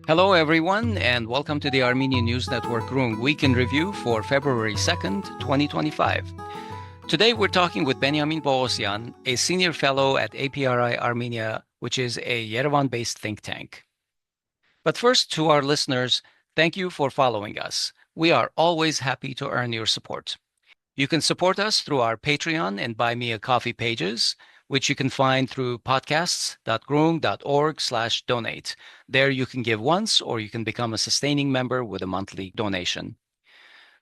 Hello, everyone, and welcome to the Armenian News Network Groong Week in Review for February 2nd, 2025. Today, we're talking with Benyamin Poghosyan, a senior fellow at APRI Armenia, which is a Yerevan-based think tank. But first, to our listeners, thank you for following us. We are always happy to earn your support. You can support us through our Patreon and Buy Me a Coffee pages, which you can find through podcasts.groong.org/donate. There you can give once, or you can become a sustaining member with a monthly donation.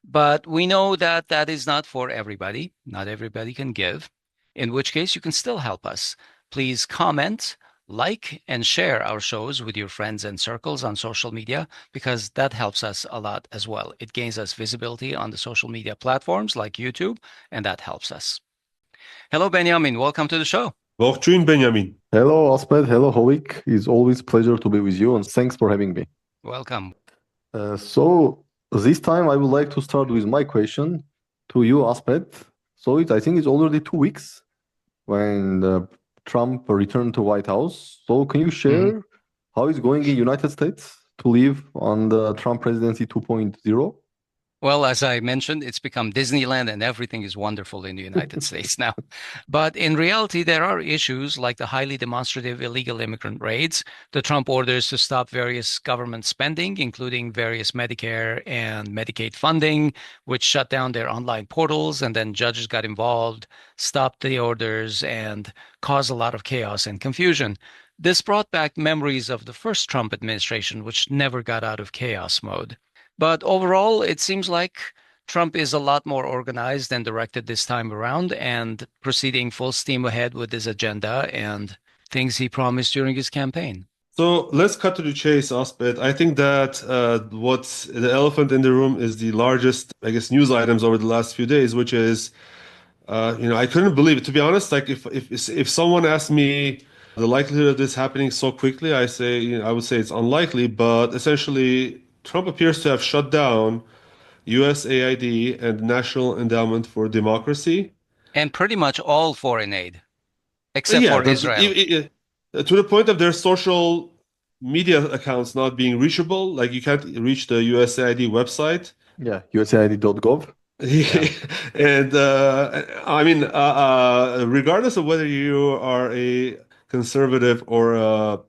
But we know that that is not for everybody. Not everybody can give, in which case you can still help us. Please comment, like, and share our shows with your friends and circles on social media, because that helps us a lot as well. It gains us visibility on the social media platforms like YouTube, and that helps us. Hello, Benjamin. Welcome to the show. Ողջույն Benjamin. Hello, Asbed. Hello, Hovik. It's always a pleasure to be with you, and thanks for having me. Welcome. So this time I would like to start with my question to you, Asbed. So I think it's already 2 weeks when Trump returned to White House. So can you share how it's going in United States to live on the Trump presidency 2.0? Well, as I mentioned, it's become Disneyland and everything is wonderful in the United States now. But in reality, there are issues like the highly demonstrative illegal immigrant raids, the Trump orders to stop various government spending, including various Medicare and Medicaid funding, which shut down their online portals, and then judges got involved, stopped the orders, and caused a lot of chaos and confusion. This brought back memories of the first Trump administration, which never got out of chaos mode. But overall, it seems like Trump is a lot more organized and directed this time around and proceeding full steam ahead with his agenda and things he promised during his campaign. So let's cut to the chase, Asbed. I think that what's the elephant in the room is the largest, I guess, news items over the last few days, which is, I couldn't believe it. To be honest, like if someone asked me the likelihood of this happening so quickly, I would say it's unlikely. But essentially, Trump appears to have shut down USAID and National Endowment for Democracy. And pretty much all foreign aid, except for Israel. To the point of their social media accounts not being reachable, like you can't reach the USAID website. Yeah, USAID.gov. Yeah. And regardless of whether you are a conservative or a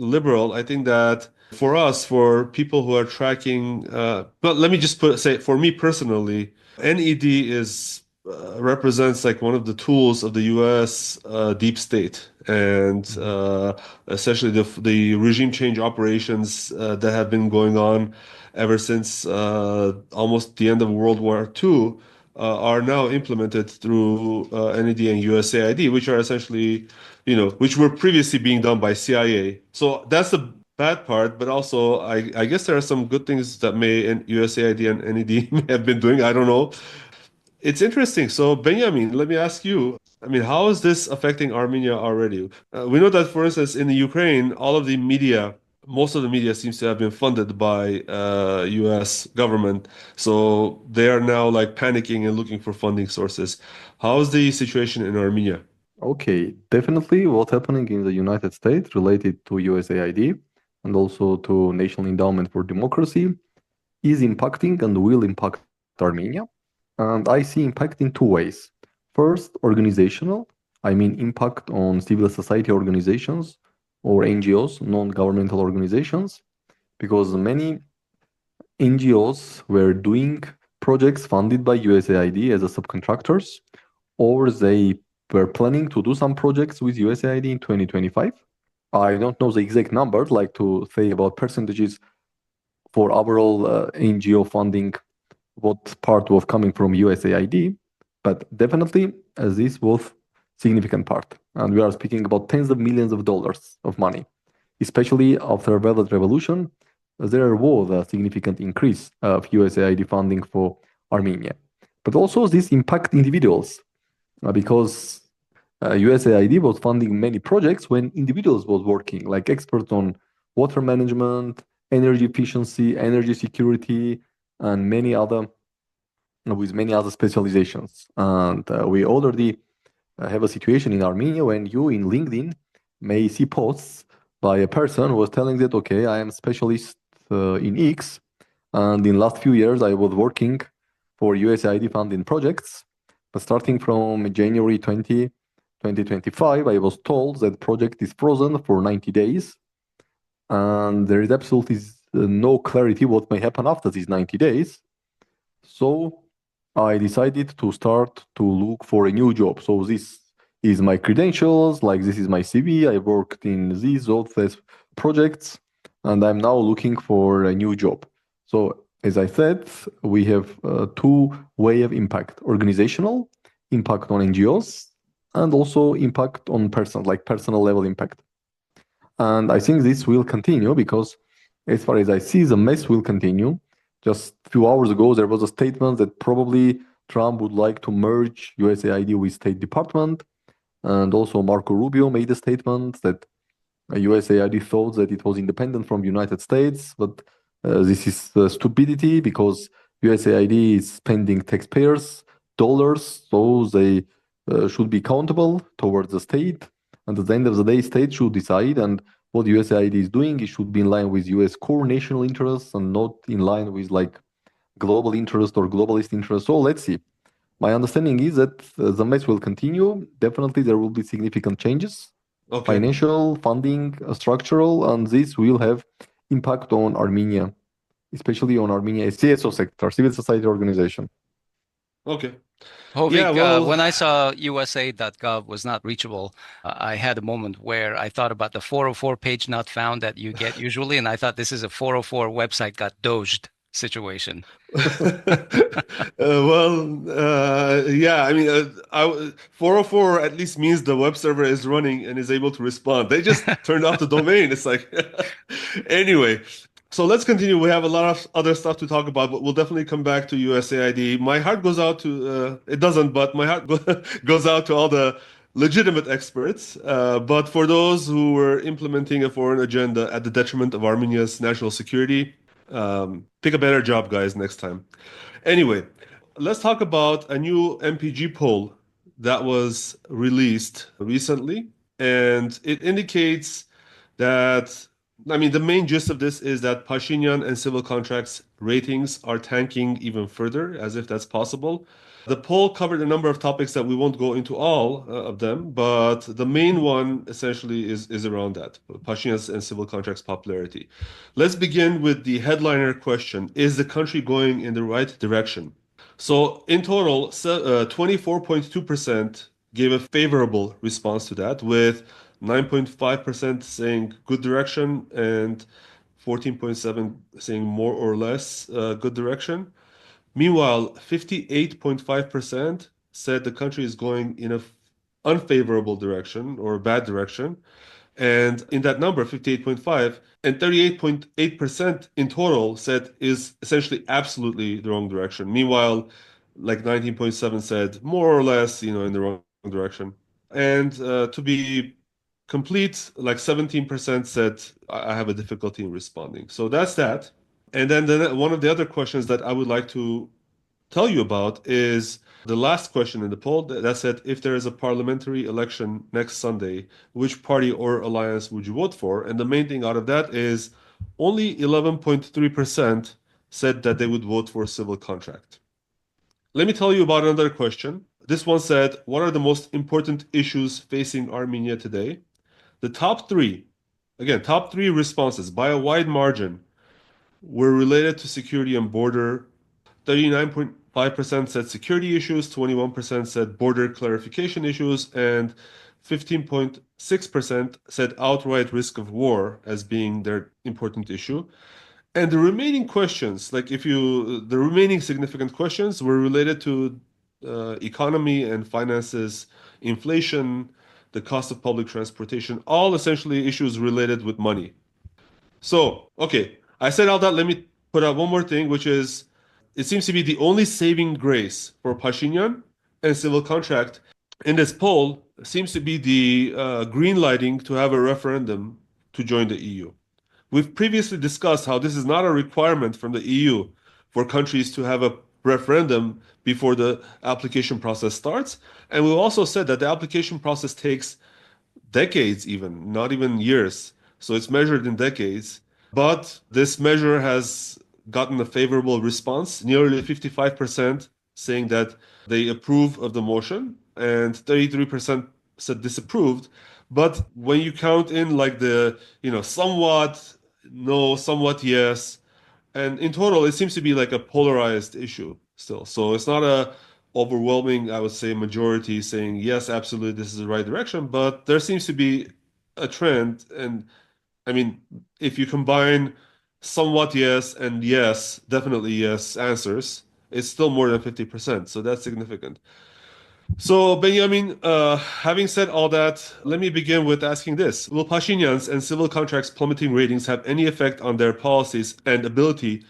liberal, I think that for us, for people who are tracking, but let me just say, for me personally, NED represents like one of the tools of the U.S. Deep state, and essentially the regime change operations that have been going on ever since almost the end of World War II are now implemented through NED and USAID, which are essentially, which were previously being done by CIA. So that's the bad part, but also I guess there are some good things that USAID and NED may have been doing. I don't know. It's interesting. So, Benjamin, let me ask you, how is this affecting Armenia already? We know that, for instance, in the Ukraine, most of the media seems to have been funded by US government. So they are now like panicking and looking for funding sources. How is the situation in Armenia? Okay, definitely what's happening in the United States related to USAID and also to National Endowment for Democracy is impacting and will impact Armenia. And I see impact in two ways. First, organizational, impact on civil society organizations or NGOs, non-governmental organizations, because many NGOs were doing projects funded by USAID as a subcontractors, or they were planning to do some projects with USAID in 2025. I don't know the exact numbers, like to say about percentages for overall NGO funding, what part was coming from USAID, but definitely this was significant part. And we are speaking about tens of millions of dollars of money, especially after Velvet Revolution. There was a significant increase of USAID funding for Armenia. But also this impact individuals because USAID was funding many projects when individuals was working, like experts on water management, energy efficiency, energy security, and with many other specializations. And we already have a situation in Armenia when you in LinkedIn may see posts by a person who was telling that, okay, I am specialist in X, and in last few years I was working for USAID funding projects, but starting from January 2025, I was told that project is frozen for 90 days, and there is absolutely no clarity what may happen after these 90 days. So I decided to start to look for a new job. So this is my credentials, like this is my CV. I worked in these projects, and I'm now looking for a new job. So as I said, we have two way of impact: organizational impact on NGOs, and also impact on personal level impact. And I think this will continue because, as far as I see, the mess will continue. Just a few hours ago, there was a statement that probably Trump would like to merge USAID with State Department. And also Marco Rubio made a statement that USAID thought that it was independent from the United States, but this is stupidity because USAID is spending taxpayers' dollars, so they should be accountable towards the state. And at the end of the day, state should decide, and what USAID is doing, it should be in line with US core national interests and not in line with like global interest or globalist interest. So let's see. My understanding is that the mess will continue. Definitely there will be significant changes, financial, funding, structural, and this will have impact on Armenia, especially on Armenia CSO sector, civil society organization. Okay. Hovik, Yeah, well, when I saw USA.gov was not reachable, I had a moment where I thought about the 404 page not found that you get usually, and I thought this is a 404 website got doged situation. Yeah, I mean, 404 at least means the web server is running and is able to respond. They just turned off the domain. It's like, anyway. So let's continue. We have a lot of other stuff to talk about, but we'll definitely come back to USAID. My heart goes out to, it doesn't, but my heart goes out to all the legitimate experts. But for those who were implementing a foreign agenda at the detriment of Armenia's national security, pick a better job, guys, next time. Anyway, let's talk about a new MPG poll that was released recently. And it indicates that, I mean, the main gist of this is that Pashinyan and civil contracts ratings are tanking even further, as if that's possible. The poll covered a number of topics that we won't go into all of them, but the main one essentially is around that, Pashinyan's and civil contracts popularity. Let's begin with the headliner question: is the country going in the right direction? So in total, 24.2% gave a favorable response to that, with 9.5% saying good direction and 14.7% saying more or less good direction. Meanwhile, 58.5% said the country is going in an unfavorable direction or a bad direction. And in that number, 58.5 and 38.8% in total said is essentially absolutely the wrong direction. Meanwhile, like 19.7 said more or less, in the wrong direction. And to be complete, like 17% said, I have a difficulty in responding. So that's that. And then one of the other questions that I would like to tell you about is the last question in the poll that said, if there is a parliamentary election next Sunday, which party or alliance would you vote for? And the main thing out of that is only 11.3% said that they would vote for a civil contract. Let me tell you about another question. This one said, what are the most important issues facing Armenia today? The top three responses by a wide margin were related to security and border. 39.5% said security issues, 21% said border clarification issues, and 15.6% said outright risk of war as being their important issue. And the remaining questions, the remaining significant questions were related to economy and finances, inflation, the cost of public transportation, all essentially issues related with money. So, okay, I said all that. Let me put out one more thing, which is it seems to be the only saving grace for Pashinyan and civil contract in this poll seems to be the green lighting to have a referendum to join the EU. We've previously discussed how this is not a requirement from the EU for countries to have a referendum before the application process starts. And we've also said that the application process takes decades even, not even years. So it's measured in decades. But this measure has gotten a favorable response, nearly 55% saying that they approve of the motion, and 33% said disapproved. But when you count in like the, somewhat no, somewhat yes, and in total, it seems to be like a polarized issue still. So it's not a overwhelming, I would say, majority saying, yes, absolutely, this is the right direction. But there seems to be a trend. And I mean, if you combine somewhat yes and yes, definitely yes answers, it's still more than 50%. So that's significant. So, Benjamin, having said all that, let me begin with asking this. Will Pashinyan's and civil contracts plummeting ratings have any effect on their policies and ability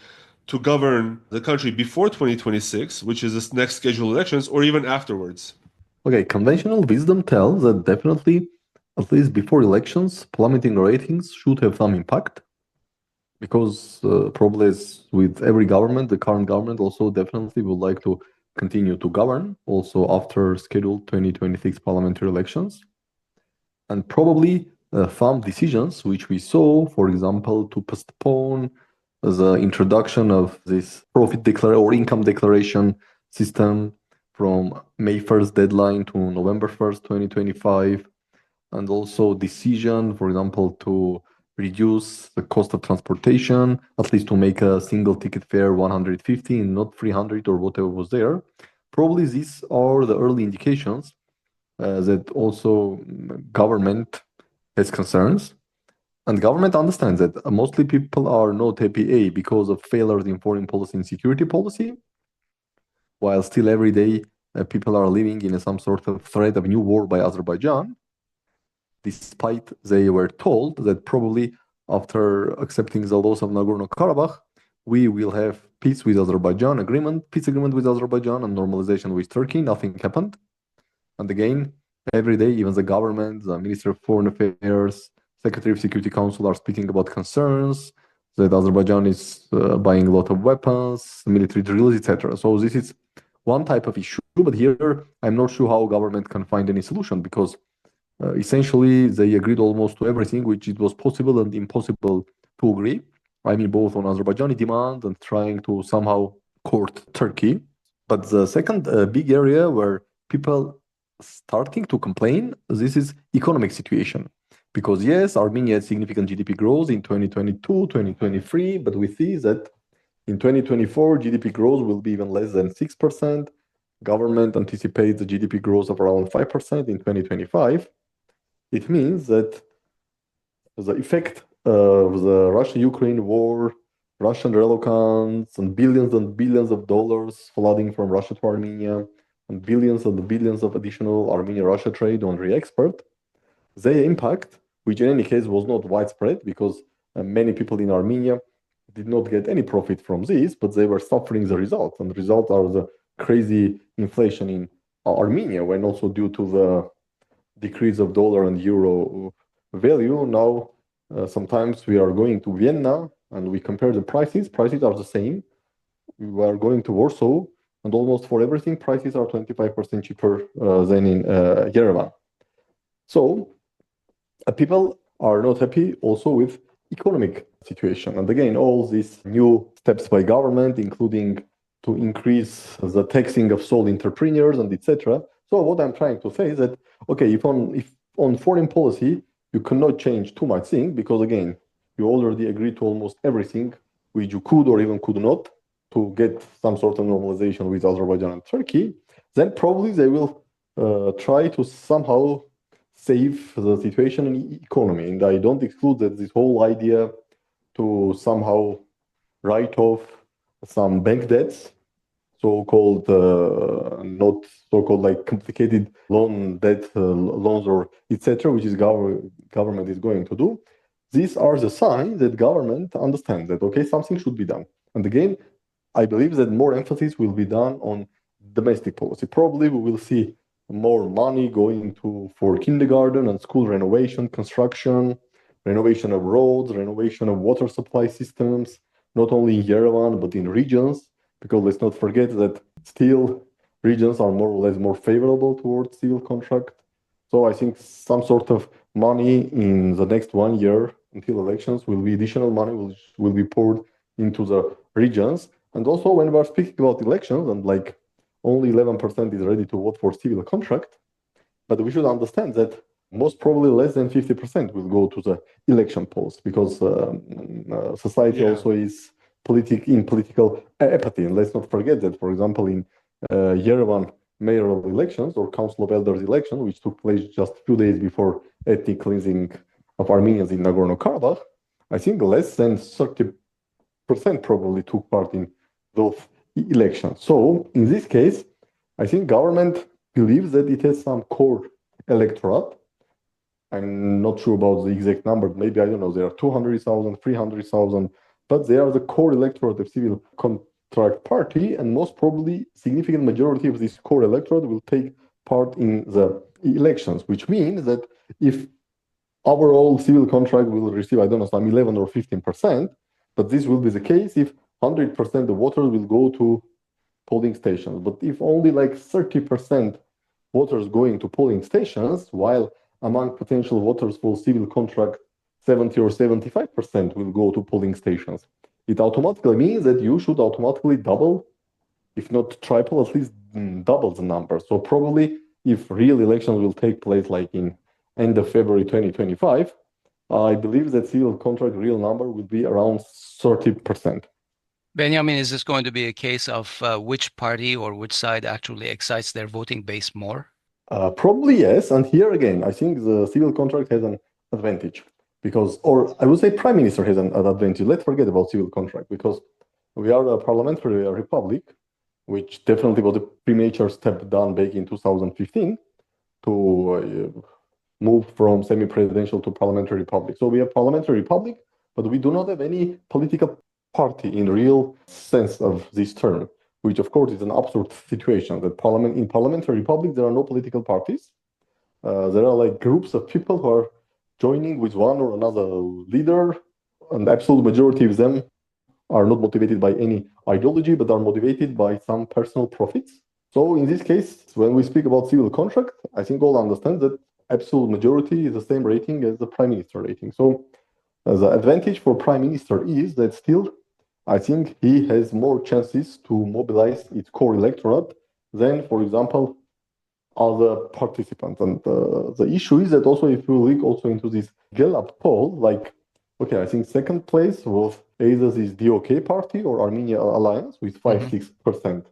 to govern the country before 2026, which is the next scheduled elections, or even afterwards? Okay, conventional wisdom tells that definitely, at least before elections, plummeting ratings should have some impact because probably as with every government, the current government also definitely would like to continue to govern also after scheduled 2026 parliamentary elections. And probably some decisions which we saw, for example, to postpone the introduction of this profit declaration or income declaration system from May 1st deadline to November 1st, 2025, and also decision, for example, to reduce the cost of transportation, at least to make a single ticket fare 150 and not 300 or whatever was there. Probably these are the early indications that also government has concerns. And government understands that mostly people are not happy, because of failures in foreign policy and security policy, while still every day people are living in some sort of threat of new war by Azerbaijan, despite they were told that probably after accepting the loss of Nagorno-Karabakh, we will have peace with Azerbaijan, peace agreement with Azerbaijan and normalization with Turkey. Nothing happened. And again, every day, even the government, the Minister of Foreign Affairs, Secretary of Security Council are speaking about concerns that Azerbaijan is buying a lot of weapons, military drills, etc. So this is one type of issue, but here I'm not sure how government can find any solution because essentially they agreed almost to everything which it was possible and impossible to agree. I mean, both on Azerbaijani demand and trying to somehow court Turkey. But the second big area where people starting to complain, this is economic situation. Because yes, Armenia had significant GDP growth in 2022, 2023, but we see that in 2024, GDP growth will be even less than 6%. Government anticipates the GDP growth of around 5% in 2025. It means that the effect of the Russia-Ukraine war, Russian relocations, and billions of dollars flooding from Russia to Armenia, and billions of additional Armenia-Russia trade on re-export, their impact, which in any case was not widespread because many people in Armenia did not get any profit from this, but they were suffering the results. And the results are the crazy inflation in Armenia, when also due to the decrease of dollar and euro value. Now, sometimes we are going to Vienna and we compare the prices. Prices are the same. We are going to Warsaw, and almost for everything, prices are 25% cheaper than in Yerevan. So people are not happy also with economic situation. And again, all these new steps by government, including to increase the taxing of sole entrepreneurs and etc. So what I'm trying to say is that, okay, if on foreign policy, you cannot change too much things because again, you already agreed to almost everything which you could or even could not to get some sort of normalization with Azerbaijan and Turkey, then probably they will try to somehow save the situation in the economy. And I don't exclude that this whole idea to somehow write off some bank debts, so-called, not so-called like complicated loans or etc., which is government is going to do. These are the signs that government understands that, okay, something should be done. And again, I believe that more emphasis will be done on domestic policy. Probably we will see more money going for kindergarten and school renovation, construction, renovation of roads, renovation of water supply systems, not only in Yerevan, but in regions, because let's not forget that still regions are more or less more favorable towards civil contract. So I think some sort of money in the next 1 year until elections will be additional money will be poured into the regions. And also when we are speaking about elections and like only 11% is ready to vote for civil contract, but we should understand that most probably less than 50% will go to the election polls because society also is in political apathy. And let's not forget that, for example, in Yerevan mayoral elections or Council of Elders election, which took place just a few days before ethnic cleansing of Armenians in Nagorno-Karabakh, I think less than 30% probably took part in those elections. So in this case, I think government believes that it has some core electorate. I'm not sure about the exact number. Maybe, I don't know, there are 200,000, 300,000, but they are the core electorate of civil contract party, and most probably significant majority of this core electorate will take part in the elections, which means that if overall civil contract will receive, I don't know, some 11 or 15%, but this will be the case if 100% of voters will go to polling stations. But if only like 30% voters going to polling stations, while among potential voters for civil contract, 70 or 75% will go to polling stations, it automatically means that you should automatically double, if not triple, at least double the number. So probably if real elections will take place like in end of February 2025, I believe that civil contract real number will be around 30%. Benjamin, is this going to be a case of which party or which side actually excites their voting base more? Probably yes. And here again, I think the civil contract has an advantage because, or I would say prime minister has an advantage. Let's forget about civil contract because we are a parliamentary republic, which definitely was a premature step done back in 2015 to move from semi-presidential to parliamentary republic. So we are parliamentary republic, but we do not have any political party in real sense of this term, which of course is an absurd situation that in parliamentary republic there are no political parties. There are like groups of people who are joining with one or another leader, and absolute majority of them are not motivated by any ideology, but are motivated by some personal profits. So in this case, when we speak about civil contract, I think all understand that absolute majority is the same rating as the prime minister rating. So the advantage for prime minister is that still, I think he has more chances to mobilize its core electorate than, for example, other participants. And the issue is that also if you look also into this Gallup poll, like, okay, I think second place was either this DOK party or Armenia Alliance with 5-6%.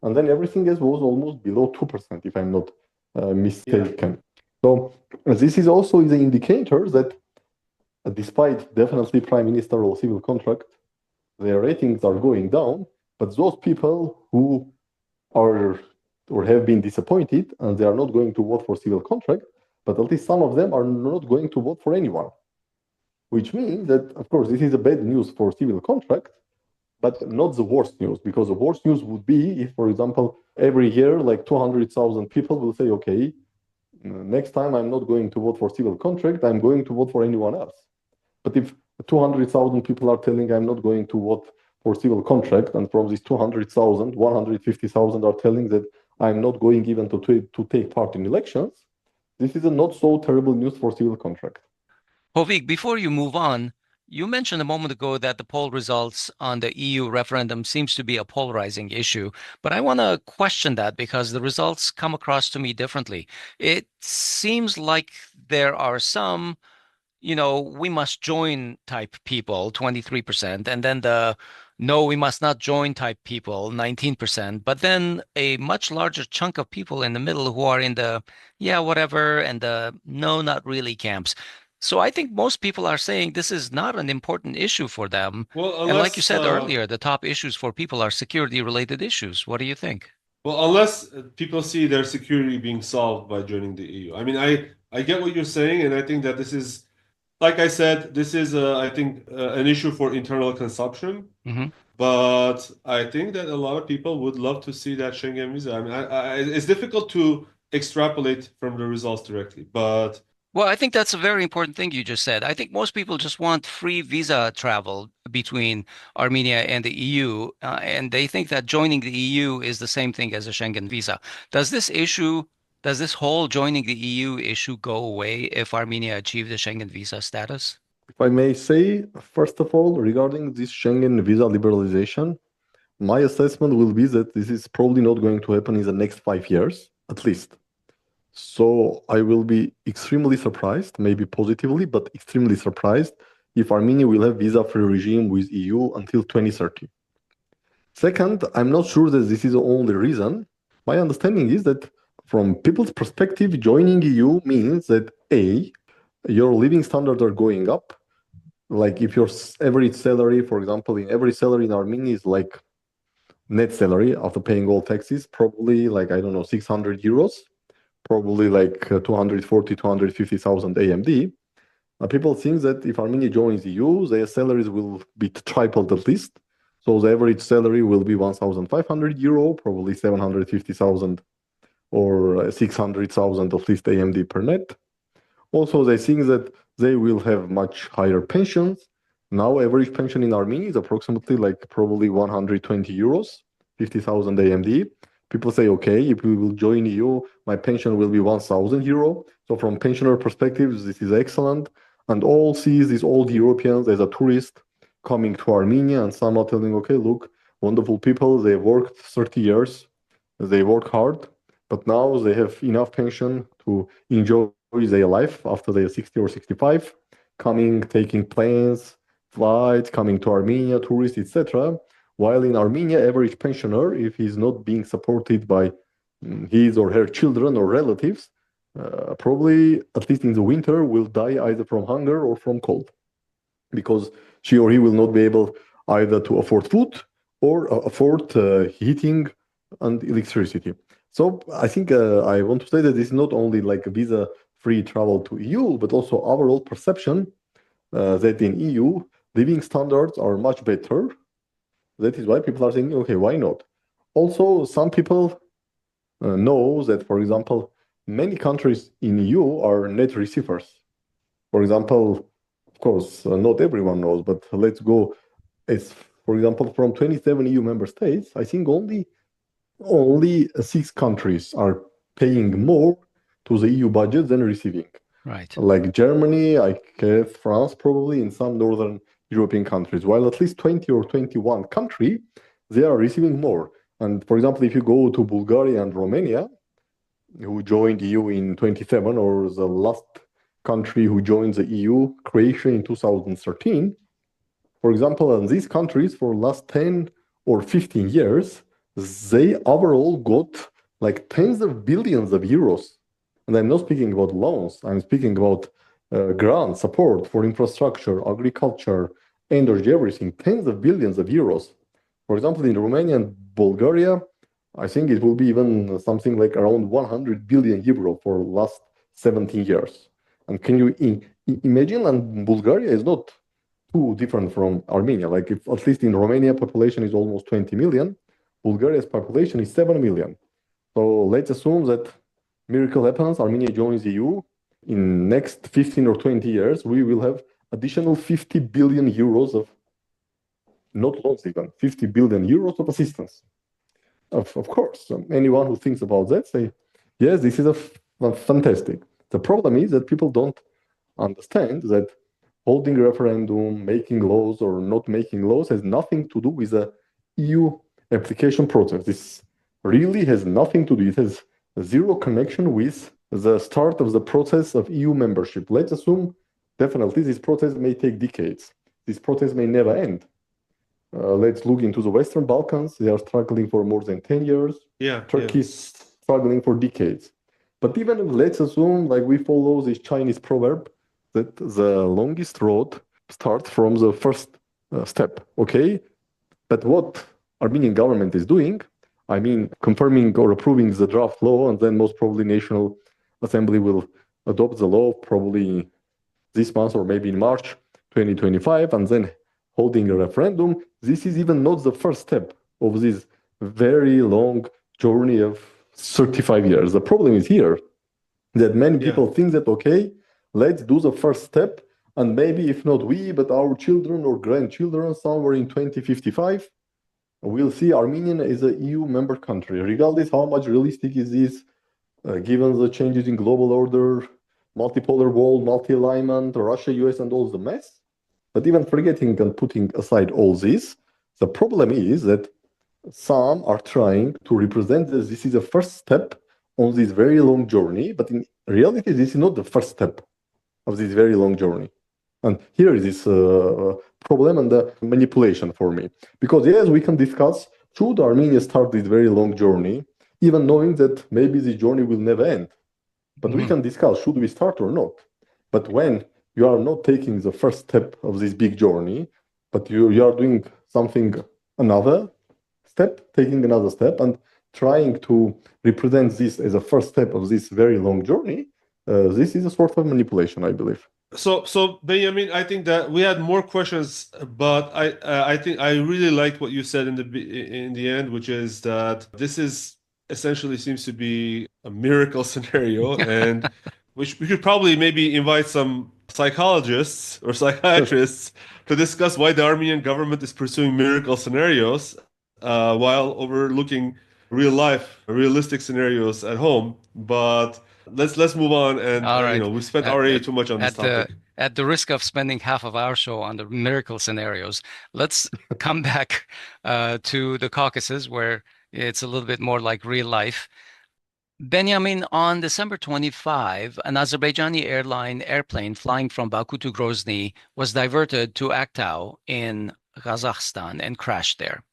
And then everything else was almost below 2%, if I'm not mistaken. So this is also the indicator that despite definitely prime minister or civil contract, their ratings are going down, but those people who are or have been disappointed and they are not going to vote for civil contract, but at least some of them are not going to vote for anyone. Which means that, of course, this is a bad news for civil contract, but not the worst news, because the worst news would be if, for example, every year, like 200,000 people will say, okay, next time I'm not going to vote for civil contract, I'm going to vote for anyone else. But if 200,000 people are telling I'm not going to vote for civil contract, and from these 200,000, 150,000 are telling that I'm not going even to take part in elections, this is a not so terrible news for civil contract. Hovik, before you move on, you mentioned a moment ago that the poll results on the EU referendum seems to be a polarizing issue, but I want to question that because the results come across to me differently. It seems like there are some, we must join type people, 23%, and then the no, we must not join type people, 19%, but then a much larger chunk of people in the middle who are in the, yeah, whatever, and the no, not really camps. So I think most people are saying this is not an important issue for them. Well, And like you said earlier, the top issues for people are security-related issues. What do you think? Well, unless people see their security being solved by joining the EU. I mean, I get what you're saying, and I think that this is, like I said, this is, I think, an issue for internal consumption. But I think that a lot of people would love to see that Schengen visa. I mean, it's difficult to extrapolate from the results directly, but well, I think that's a very important thing you just said. I think most people just want free visa travel between Armenia and the EU, and they think that joining the EU is the same thing as a Schengen visa. Does this whole joining the EU issue go away if Armenia achieved the Schengen visa status? If I may say, first of all, regarding this Schengen visa liberalization, my assessment will be that this is probably not going to happen in the next 5 years, at least. So I will be extremely surprised, maybe positively, but extremely surprised if Armenia will have visa-free regime with EU until 2030. Second, I'm not sure that this is the only reason. My understanding is that from people's perspective, joining EU means that A, your living standards are going up. Like if your average salary, for example, in every salary in Armenia is like net salary after paying all taxes, probably like, I don't know, 600 euros, probably like 240, 250,000 AMD. People think that if Armenia joins EU, their salaries will be tripled at least. So the average salary will be 1,500 euro, probably 750,000 or 600,000 at least AMD per net. Also, they think that they will have much higher pensions. Now, average pension in Armenia is approximately like probably 120 euros, 50,000 AMD. People say, okay, if we will join EU, my pension will be 1,000 euro. So from pensioner perspective, this is excellent. And all sees these old Europeans as a tourist coming to Armenia, and some are telling, okay, look, wonderful people, they worked 30 years, they work hard, but now they have enough pension to enjoy their life after they're 60 or 65, coming, taking planes, flights, coming to Armenia, tourists, etc. While in Armenia, average pensioner, if he's not being supported by his or her children or relatives, probably, at least in the winter, will die either from hunger or from cold, because she or he will not be able either to afford food or afford heating and electricity. So I think I want to say that this is not only like a visa-free travel to EU, but also overall perception that in EU, living standards are much better. That is why people are saying, okay, why not? Also, some people know that, for example, many countries in EU are net receivers. For example, of course, not everyone knows, but let's go as, for example, from 27 EU member states, I think only 6 countries are paying more to the EU budget than receiving. Right. Like Germany, I guess France probably, in some northern European countries, while at least 20 or 21 countries, they are receiving more. And for example, if you go to Bulgaria and Romania, who joined EU in 27, or the last country who joined the EU, Croatia, in 2013, for example, in these countries for last 10 or 15 years, they overall got like tens of billions of euros. And I'm not speaking about loans, I'm speaking about grant support for infrastructure, agriculture, energy, everything, tens of billions of euros. For example, in Romania and Bulgaria, I think it will be even something like around 100 billion euro for last 17 years. And can you imagine? And Bulgaria is not too different from Armenia. Like if at least in Romania, population is almost 20 million, Bulgaria's population is 7 million. So let's assume that miracle happens, Armenia joins EU. In next 15 or 20 years, we will have additional 50 billion euros of, not loans even, 50 billion euros of assistance. Of course, anyone who thinks about that say, yes, this is fantastic. The problem is that people don't understand that holding a referendum, making laws or not making laws has nothing to do with the EU application process. This really has nothing to do. It has zero connection with the start of the process of EU membership. Let's assume definitely this process may take decades. This process may never end. Let's look into the Western Balkans. They are struggling for more than 10 years. Turkey is struggling for decades. But even if let's assume like we follow this Chinese proverb that the longest road starts from the first step, okay? But what Armenian government is doing, I mean, confirming or approving the draft law, and then most probably National Assembly will adopt the law probably this month or maybe in March 2025, and then holding a referendum. This is even not the first step of this very long journey of 35 years. The problem is here that many people think that, okay, let's do the first step, and maybe if not we, but our children or grandchildren somewhere in 2055, we'll see Armenian as a EU member country. Regardless how much realistic is this, given the changes in global order, multipolar world, multi-alignment, Russia, US, and all the mess, But even forgetting and putting aside all this, the problem is that some are trying to represent that this is a first step on this very long journey, but in reality, this is not the first step of this very long journey. And here is this problem and the manipulation for me. Because yes, we can discuss, should Armenia start this very long journey, even knowing that maybe this journey will never end. But we can discuss, should we start or not? But when you are not taking the first step of this big journey, but you are doing something, another step, taking another step, and trying to represent this as a first step of this very long journey, this is a sort of manipulation, I believe. So Benjamin, I think that we had more questions, but I think I really liked what you said in the end, which is that this is essentially seems to be a miracle scenario, and we should probably maybe invite some psychologists or psychiatrists to discuss why the Armenian government is pursuing miracle scenarios while overlooking realistic scenarios at home. But let's move on, and All right. we spent already too much on this topic. At the risk of spending half of our show on the miracle scenarios, let's come back to the Caucasus, where it's a little bit more like real life. Benjamin, on December 25, an Azerbaijani airplane flying from Baku to Grozny was diverted to Aktau in Kazakhstan and crashed there.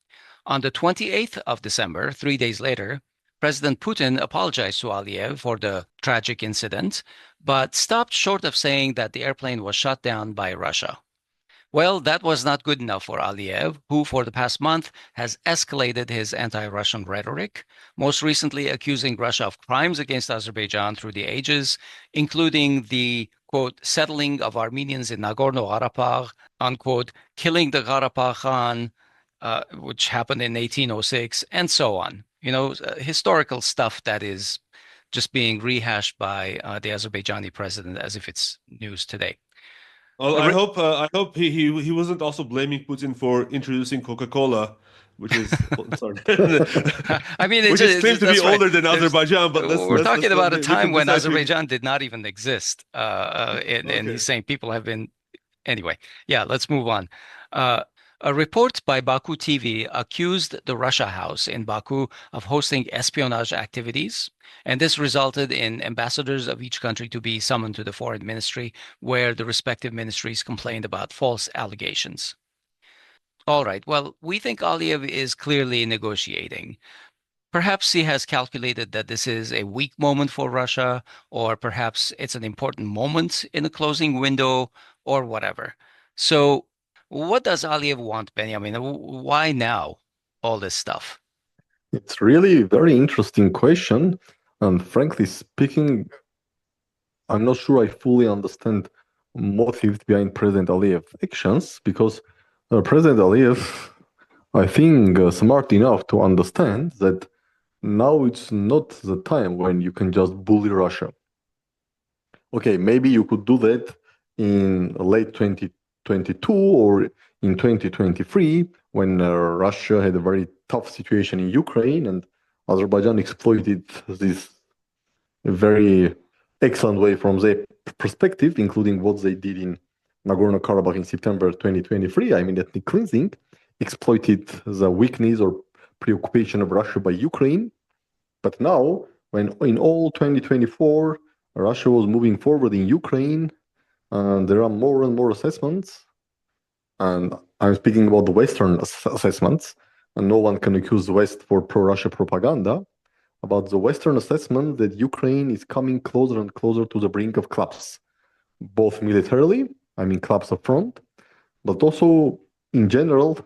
On the 28th of December, 3 days later, President Putin apologized to Aliyev for the tragic incident, but stopped short of saying that the airplane was shot down by Russia. Well, that was not good enough for Aliyev, who for the past month has escalated his anti-Russian rhetoric, most recently accusing Russia of crimes against Azerbaijan through the ages, including the, quote, settling of Armenians in Nagorno-Karabakh, unquote, killing the Karabakh Khan, which happened in 1806, and so on. Historical stuff that is just being rehashed by the Azerbaijani president as if it's news today. Well, I hope he wasn't also blaming Putin for introducing Coca-Cola, which is sorry. I mean, which is claimed to be older than Azerbaijan, but we're talking about a time when precisely... Azerbaijan did not even exist, and he's saying people have been. Anyway, yeah, let's move on. A report by Baku TV accused the Russia House in Baku of hosting espionage activities, and this resulted in ambassadors of each country to be summoned to the foreign ministry, where the respective ministries complained about false allegations. All right, well, we think Aliyev is clearly negotiating. Perhaps he has calculated that this is a weak moment for Russia, or perhaps it's an important moment in a closing window, or whatever. So, what does Aliyev want, Benjamin? Why now, all this stuff? It's really a very interesting question. And frankly speaking, I'm not sure I fully understand motives behind President Aliyev's actions, because President Aliyev, I think, smart enough to understand that now it's not the time when you can just bully Russia. Okay, maybe you could do that in late 2022 or in 2023, when Russia had a very tough situation in Ukraine and Azerbaijan exploited this very excellent way from their perspective, including what they did in Nagorno-Karabakh in September 2023. I mean, ethnic cleansing, exploited the weakness or preoccupation of Russia by Ukraine. But now, when in all 2024, Russia was moving forward in Ukraine, and there are more and more assessments, and I'm speaking about the Western assessments, and no one can accuse the West for pro-Russia propaganda, about the Western assessment that Ukraine is coming closer and closer to the brink of collapse, both militarily, I mean collapse up front, but also in general,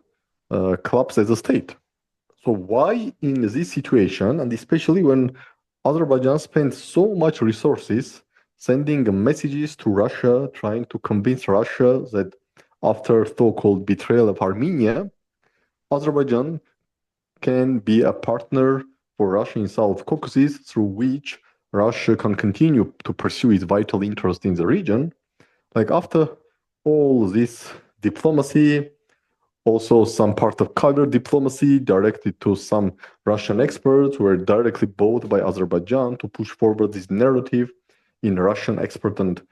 collapse as a state. So why in this situation, and especially when Azerbaijan spent so much resources sending messages to Russia, trying to convince Russia that after so-called betrayal of Armenia, Azerbaijan can be a partner for Russia in South Caucasus, through which Russia can continue to pursue its vital interest in the region. Like after all this diplomacy, also some part of counter diplomacy directed to some Russian experts who were directly bought by Azerbaijan to push forward this narrative in Russian expert and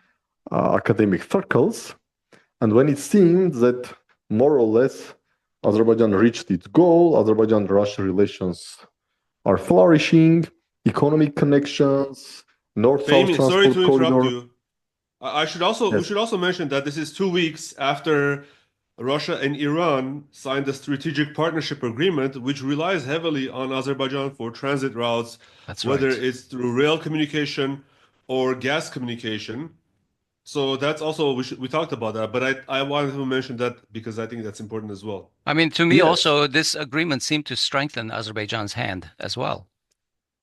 academic circles. And when it seemed that more or less Azerbaijan reached its goal, Azerbaijan-Russia relations are flourishing, economic connections, north-south Benjamin, sorry transport to interrupt corridor. you. We Yes, should also mention that this is 2 weeks after Russia and Iran signed a strategic partnership agreement, which relies heavily on Azerbaijan for transit routes, That's whether right. it's through rail communication or gas communication. So that's also we talked about that, but I wanted to mention that because I think that's important as well. I mean, to me yes, also, this agreement seemed to strengthen Azerbaijan's hand as well.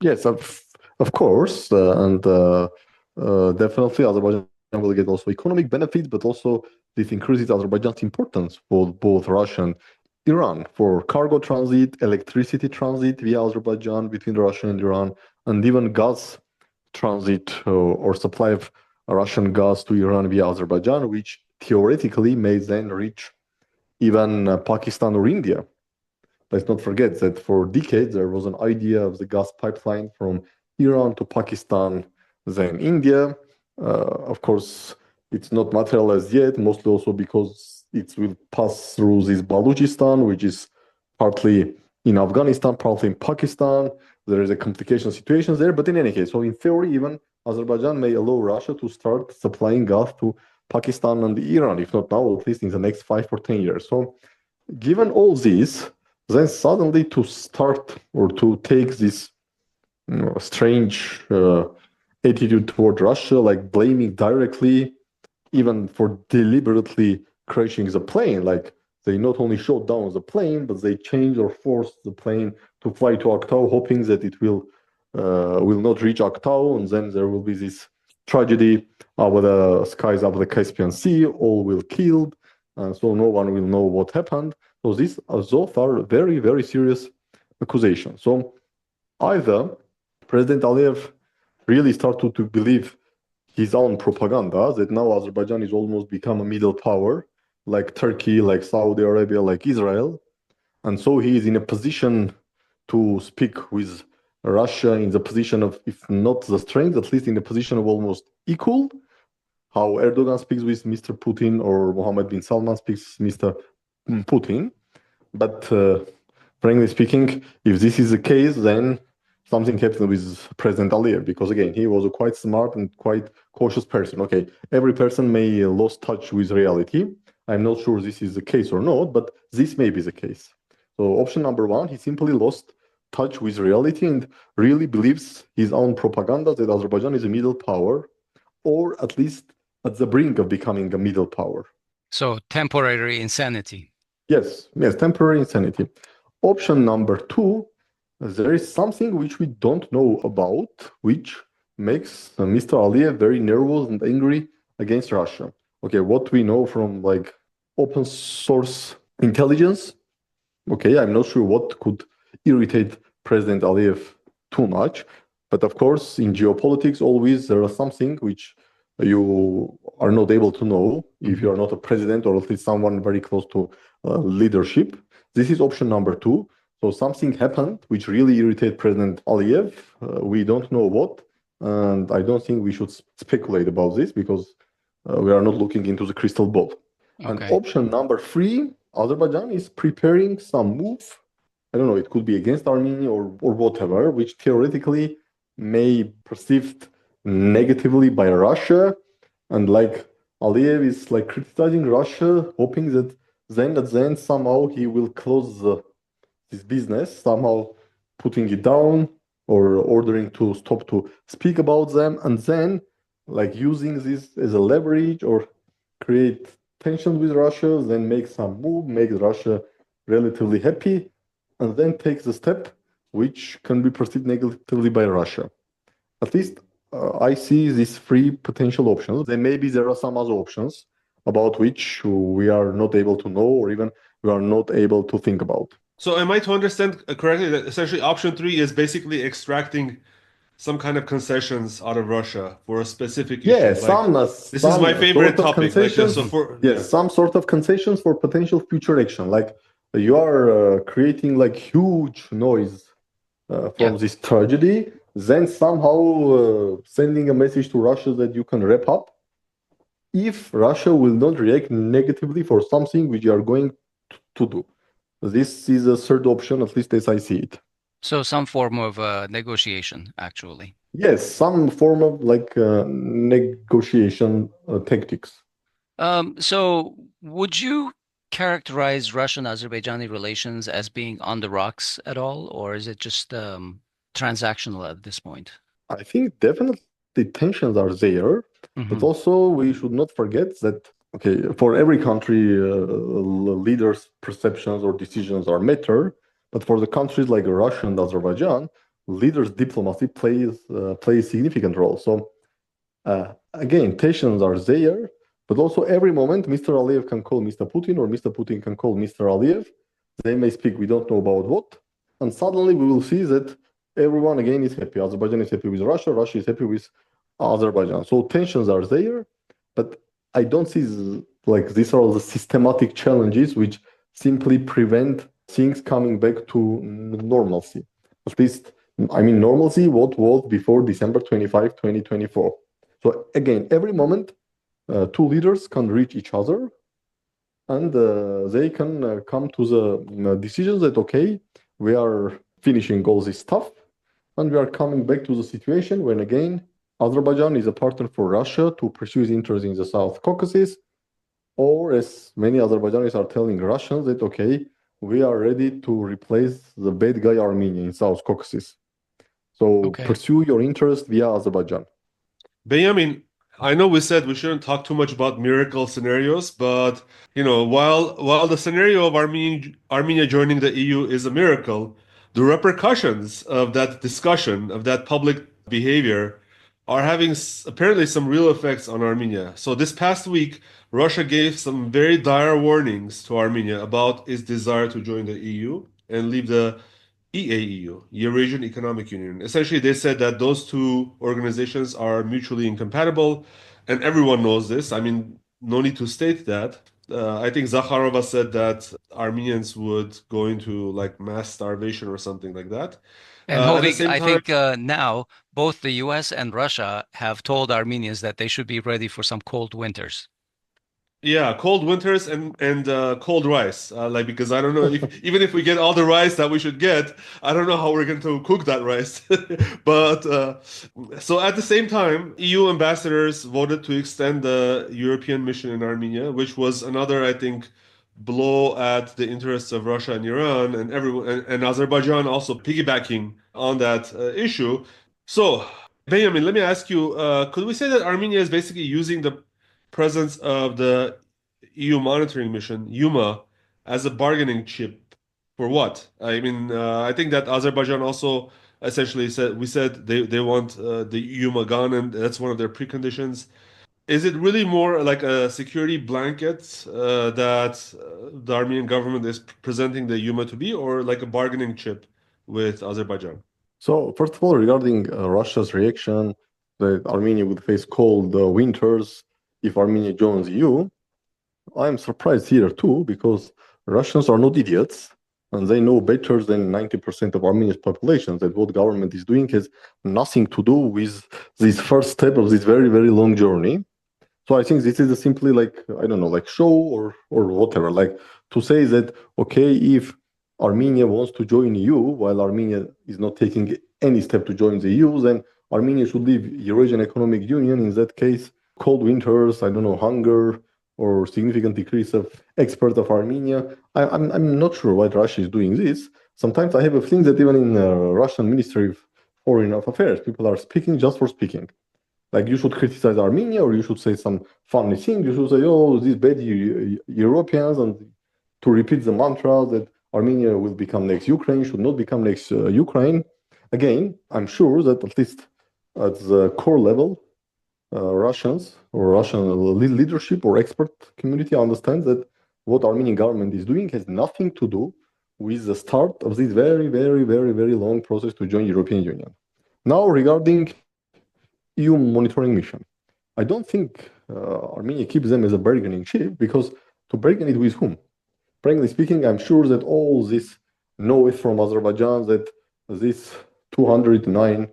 yes, of course, and definitely Azerbaijan will get also economic benefits, but also this increases Azerbaijan's importance for both Russia and Iran for cargo transit, electricity transit via Azerbaijan between Russia and Iran, and even gas transit or supply of Russian gas to Iran via Azerbaijan, which theoretically may then reach even Pakistan or India. Let's not forget that for decades there was an idea of the gas pipeline from Iran to Pakistan, then India. Of course, it's not materialized yet, mostly also because it will pass through this Balochistan, which is partly in Afghanistan, partly in Pakistan. There is a complication situation there, but in any case, so in theory, even Azerbaijan may allow Russia to start supplying gas to Pakistan and Iran, if not now, at least in the next 5 or 10 years. So, given all this, then suddenly to start or to take this strange attitude toward Russia, like blaming directly, even for deliberately crashing the plane, like they not only shot down the plane, but they changed or forced the plane to fly to Aktau, hoping that it will not reach Aktau, and then there will be this tragedy over the skies over the Caspian Sea. All will killed, so no one will know what happened. So these are so far very, very serious accusations. So either President Aliyev really started to believe his own propaganda that now Azerbaijan is almost become a middle power, like Turkey, like Saudi Arabia, like Israel, and so he is in a position to speak with Russia in the position of, if not the strength, at least in the position of almost equal. How Erdogan speaks with Mr. Putin or Mohammed bin Salman speaks with Mr. Putin. But frankly speaking, if this is the case, then something happened with President Aliyev, because again, he was a quite smart and quite cautious person. Okay, every person may lost touch with reality. I'm not sure this is the case or not, but this may be the case. So option number one, he simply lost touch with reality and really believes his own propaganda that Azerbaijan is a middle power, or at least at the brink of becoming a middle power. So temporary insanity. Yes, temporary insanity. Option number two, there is something which we don't know about, which makes Mr. Aliyev very nervous and angry against Russia. Okay, what we know from like open source intelligence, okay, I'm not sure what could irritate President Aliyev too much, but of course, in geopolitics, always there are something which you are not able to know if you are not a president or at least someone very close to leadership. This is option number two. So something happened which really irritated President Aliyev. We don't know what, and I don't think we should speculate about this because we are not looking into the crystal ball. Okay. And option number three, Azerbaijan is preparing some move. I don't know, it could be against Armenia or whatever, which theoretically may be perceived negatively by Russia. And like Aliyev is like criticizing Russia, hoping that then at the end somehow he will close this business, somehow putting it down or ordering to stop to speak about them, and then like using this as a leverage or create tension with Russia, then make some move, make Russia relatively happy, and then takes the step which can be perceived negatively by Russia. At least I see these three potential options. Then maybe there are some other options about which we are not able to know or even we are not able to think about. So am I to understand correctly that essentially option three is basically extracting some kind of concessions out of Russia for a specific issue? Yeah, this is my favorite sort of topic. concessions. Some sort of concessions for potential future action. Like you are creating like huge noise from this tragedy, then somehow sending a message to Russia that you can wrap up. if Russia will not react negatively for something which you are going to do. This is a third option, at least as I see it. So some form of negotiation, actually. Yes, some form of negotiation tactics. So would you characterize Russian-Azerbaijani relations as being on the rocks at all, or is it just transactional at this point? I think definitely tensions are there, but also we should not forget that, okay, for every country, leaders' perceptions or decisions are matter, but for the countries like Russia and Azerbaijan, leaders' diplomacy plays a significant role. So again, tensions are there, but also every moment Mr. Aliyev can call Mr. Putin or Mr. Putin can call Mr. Aliyev. They may speak, we don't know about what, and suddenly we will see that everyone again is happy. Azerbaijan is happy with Russia, Russia is happy with Azerbaijan. So tensions are there, but I don't see like these are all the systematic challenges which simply prevent things coming back to normalcy. At least, I mean, normalcy, what was before December 25, 2024. So again, every moment, two leaders can reach each other and they can come to the decisions that, okay, we are finishing all this stuff and we are coming back to the situation when, again, Azerbaijan is a partner for Russia to pursue its interests in the South Caucasus, or as many Azerbaijanis are telling Russians that, okay, we are ready to replace the bad guy Armenia in South Caucasus. So pursue your interest via Azerbaijan. Benjamin, I know we said we shouldn't talk too much about miracle scenarios, but while the scenario of Armenia joining the EU is a miracle, the repercussions of that discussion, of that public behavior, are having apparently some real effects on Armenia. So this past week, Russia gave some very dire warnings to Armenia about its desire to join the EU and leave the EAEU, Eurasian Economic Union. Essentially, they said that those two organizations are mutually incompatible, and everyone knows this. I mean, no need to state that. I think Zakharova said that Armenians would go into like mass starvation or something like that. And Hovik, I think now both the US and Russia have told Armenians that they should be ready for some cold winters. Yeah, cold winters and cold rice. Like because I don't know if even if we get all the rice that we should get, I don't know how we're going to cook that rice. But so at the same time, EU ambassadors voted to extend the European mission in Armenia, which was another, I think, blow at the interests of Russia and Iran and everyone and Azerbaijan also piggybacking on that issue. So, Benjamin, let me ask you, could we say that Armenia is basically using the presence of the EU monitoring mission, EUMA, as a bargaining chip for what? I mean, I think that Azerbaijan also essentially said they want the EUMA gone, and that's one of their preconditions. Is it really more like a security blanket that the Armenian government is presenting the EUMA to be, or like a bargaining chip with Azerbaijan? So, first of all, regarding Russia's reaction that Armenia would face cold winters if Armenia joins EU, I'm surprised here too, because Russians are not idiots and they know better than 90% of Armenia's population that what government is doing has nothing to do with this first step of this very, very long journey. So I think this is simply like, I don't know, like show or whatever, like to say that, okay, if Armenia wants to join EU while Armenia is not taking any step to join the EU, then Armenia should leave Eurasian Economic Union. In that case, cold winters, I don't know, hunger, or significant decrease of export of Armenia. I'm not sure why Russia is doing this. Sometimes I have a feeling that even in Russian Ministry of Foreign Affairs, people are speaking just for speaking. Like you should criticize Armenia or you should say some funny thing. You should say, oh, these bad Europeans, and to repeat the mantra that Armenia will become next Ukraine, should not become next Ukraine. Again, I'm sure that at least at the core level, Russians or Russian leadership or expert community understands that what Armenian government is doing has nothing to do with the start of this very, very, very, very long process to join European Union. Now, regarding EU monitoring mission, I don't think Armenia keeps them as a bargaining chip, because to bargain it with whom? Frankly speaking, I'm sure that all this noise from Azerbaijan that this 209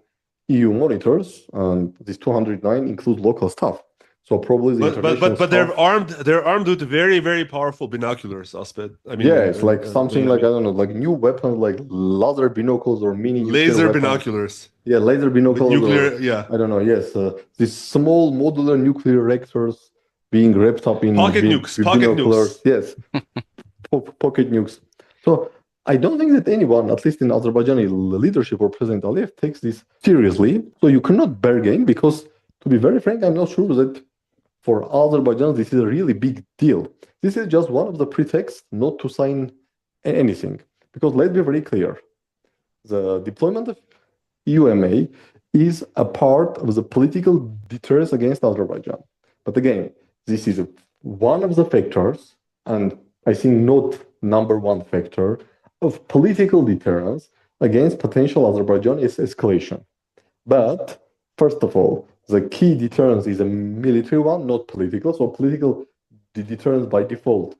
EU monitors, and these 209 include local staff. So probably the international But stuff. they're armed with very, very powerful binoculars, Asbed. I mean, Yeah, it's like something like, I Benjamin. don't know, like new weapons like laser binoculars or mini nuclear Laser weapons. binoculars Yeah, laser with binoculars or nuclear, yeah. I don't know. Yes, these small modular nuclear reactors being wrapped up in Pocket nukes, pocket binoculars. nukes. Yes, pocket nukes. So I don't think that anyone, at least in Azerbaijani leadership or President Aliyev, takes this seriously. So you cannot bargain because, to be very frank, I'm not sure that for Azerbaijan this is a really big deal. This is just one of the pretexts not to sign anything. Because let's be very clear, the deployment of EUMA is a part of the political deterrence against Azerbaijan. But again, this is one of the factors, and I think not number one factor, of political deterrence against potential Azerbaijan escalation. But first of all, the key deterrence is a military one, not political. So political deterrence by default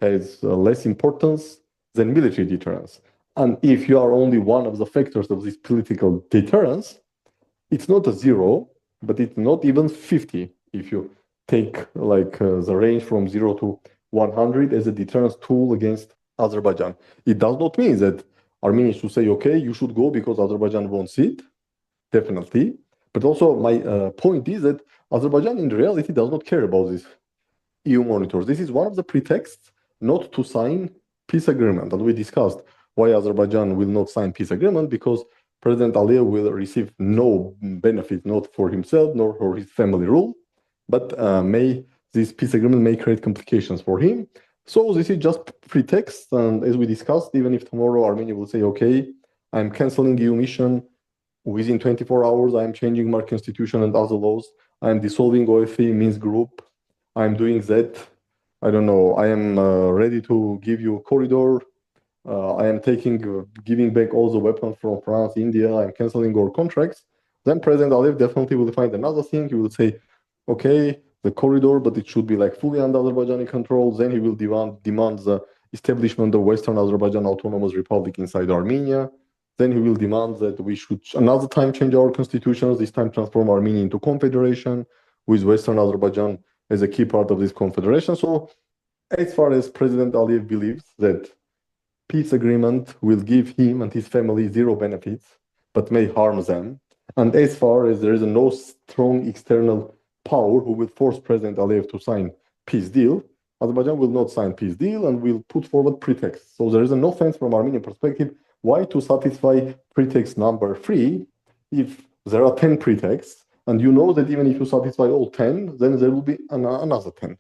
has less importance than military deterrence. And if you are only one of the factors of this political deterrence, it's not a zero, but it's not even 50 if you take like the range from 0 to 100 as a deterrence tool against Azerbaijan. It does not mean that Armenia should say, okay, you should go because Azerbaijan won't sit, definitely. But also my point is that Azerbaijan in reality does not care about this EU monitors. This is one of the pretexts not to sign peace agreement. And we discussed why Azerbaijan will not sign peace agreement, because President Aliyev will receive no benefit, not for himself nor for his family rule, but this peace agreement may create complications for him. So this is just pretext. And as we discussed, even if tomorrow Armenia will say, okay, I'm canceling EU mission, within 24 hours, I'm changing my constitution and other laws, I'm dissolving OFE Minsk group, I'm doing that, I don't know, I am ready to give you a corridor, I am giving back all the weapons from France, India, I'm canceling our contracts, then President Aliyev definitely will find another thing. He will say, okay, the corridor, but it should be like fully under Azerbaijani control. Then he will demand the establishment of Western Azerbaijan Autonomous Republic inside Armenia. Then he will demand that we should another time change our constitutions, this time transform Armenia into confederation with Western Azerbaijan as a key part of this confederation. So as far as President Aliyev believes that peace agreement will give him and his family zero benefits, but may harm them, and as far as there is no strong external power who will force President Aliyev to sign peace deal, Azerbaijan will not sign peace deal and will put forward pretexts. So there is no offense from Armenian perspective. Why to satisfy pretext number 3 if there are 10 pretexts, and you know that even if you satisfy all 10, then there will be another 10.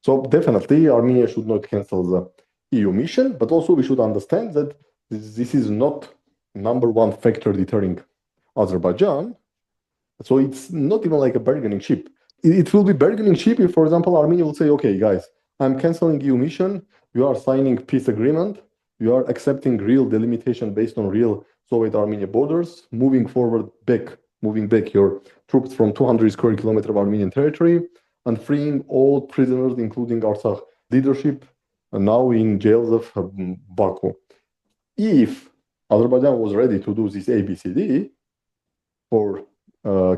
So definitely Armenia should not cancel the EU mission, but also we should understand that this is not number one factor deterring Azerbaijan. So it's not even like a bargaining chip. It will be bargaining chip if, for example, Armenia will say, okay, guys, I'm canceling EU mission, you are signing peace agreement, you are accepting real delimitation based on real Soviet-Armenia borders, moving back your troops from 200 square kilometers of Armenian territory, and freeing all prisoners, including Artsakh leadership, now in jails of Baku. If Azerbaijan was ready to do this ABCD for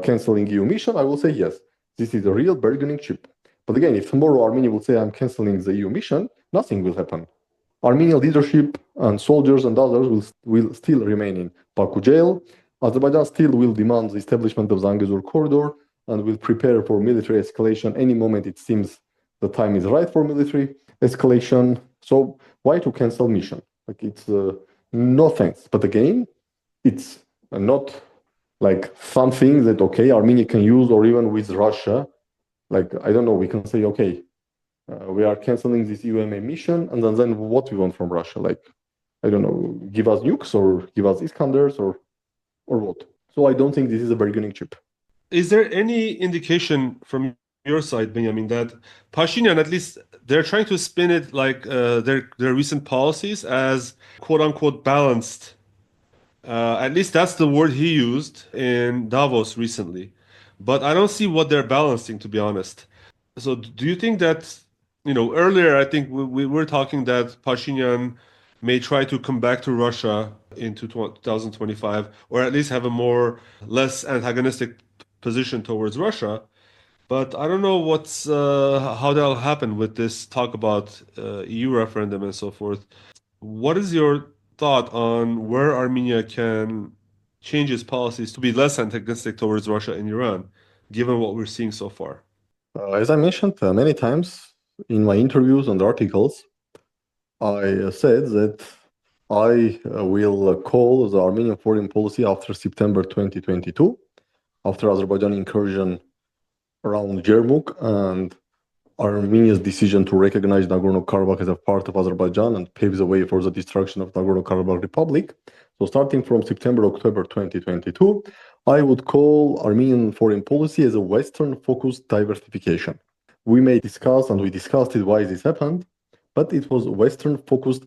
canceling EU mission, I will say yes, this is a real bargaining chip. But again, if tomorrow Armenia will say I'm canceling the EU mission, nothing will happen. Armenian leadership and soldiers and others will still remain in Baku jail. Azerbaijan still will demand the establishment of Zangezur corridor and will prepare for military escalation any moment it seems the time is right for military escalation. So why to cancel mission? Like it's no thanks. But again, it's not like something that, okay, Armenia can use, or even with Russia. Like, I don't know, we can say, okay, we are canceling this UMA mission, and then what we want from Russia? Like, I don't know, give us nukes or give us Iskanders or what? So I don't think this is a bargaining chip. Is there any indication from your side, Benjamin, that Pashinyan, at least they're trying to spin it like their recent policies as quote unquote balanced? At least that's the word he used in Davos recently. But I don't see what they're balancing, to be honest. So do you think that, earlier I think we were talking that Pashinyan may try to come back to Russia into 2025, or at least have a less antagonistic position towards Russia. But I don't know how that'll happen with this talk about EU referendum and so forth. What is your thought on where Armenia can change its policies to be less antagonistic towards Russia and Iran, given what we're seeing so far? As I mentioned many times in my interviews and articles, I said that I will call the Armenian foreign policy after September 2022, after Azerbaijan incursion around Yermouk and Armenia's decision to recognize Nagorno-Karabakh as a part of Azerbaijan and paves the way for the destruction of Nagorno-Karabakh Republic. So starting from September, October 2022, I would call Armenian foreign policy as a Western-focused diversification. We may discuss, and we discussed it, why this happened, but it was Western-focused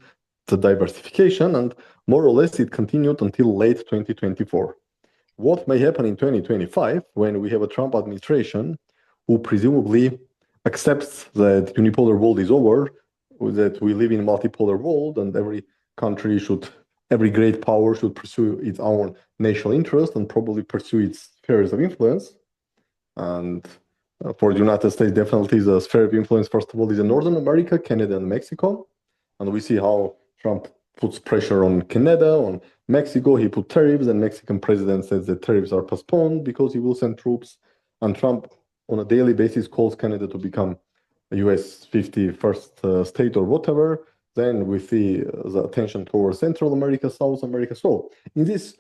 diversification, and more or less it continued until late 2024. What may happen in 2025 when we have a Trump administration who presumably accepts that unipolar world is over, that we live in a multipolar world and every great power should pursue its own national interest and probably pursue its spheres of influence. And for the United States, definitely the sphere of influence, first of all, is in Northern America, Canada, and Mexico. And we see how Trump puts pressure on Canada, on Mexico. He put tariffs, and Mexican president says that tariffs are postponed because he will send troops. And Trump, on a daily basis, calls Canada to become a US 51st state or whatever. Then we see the attention towards Central America, South America. So in this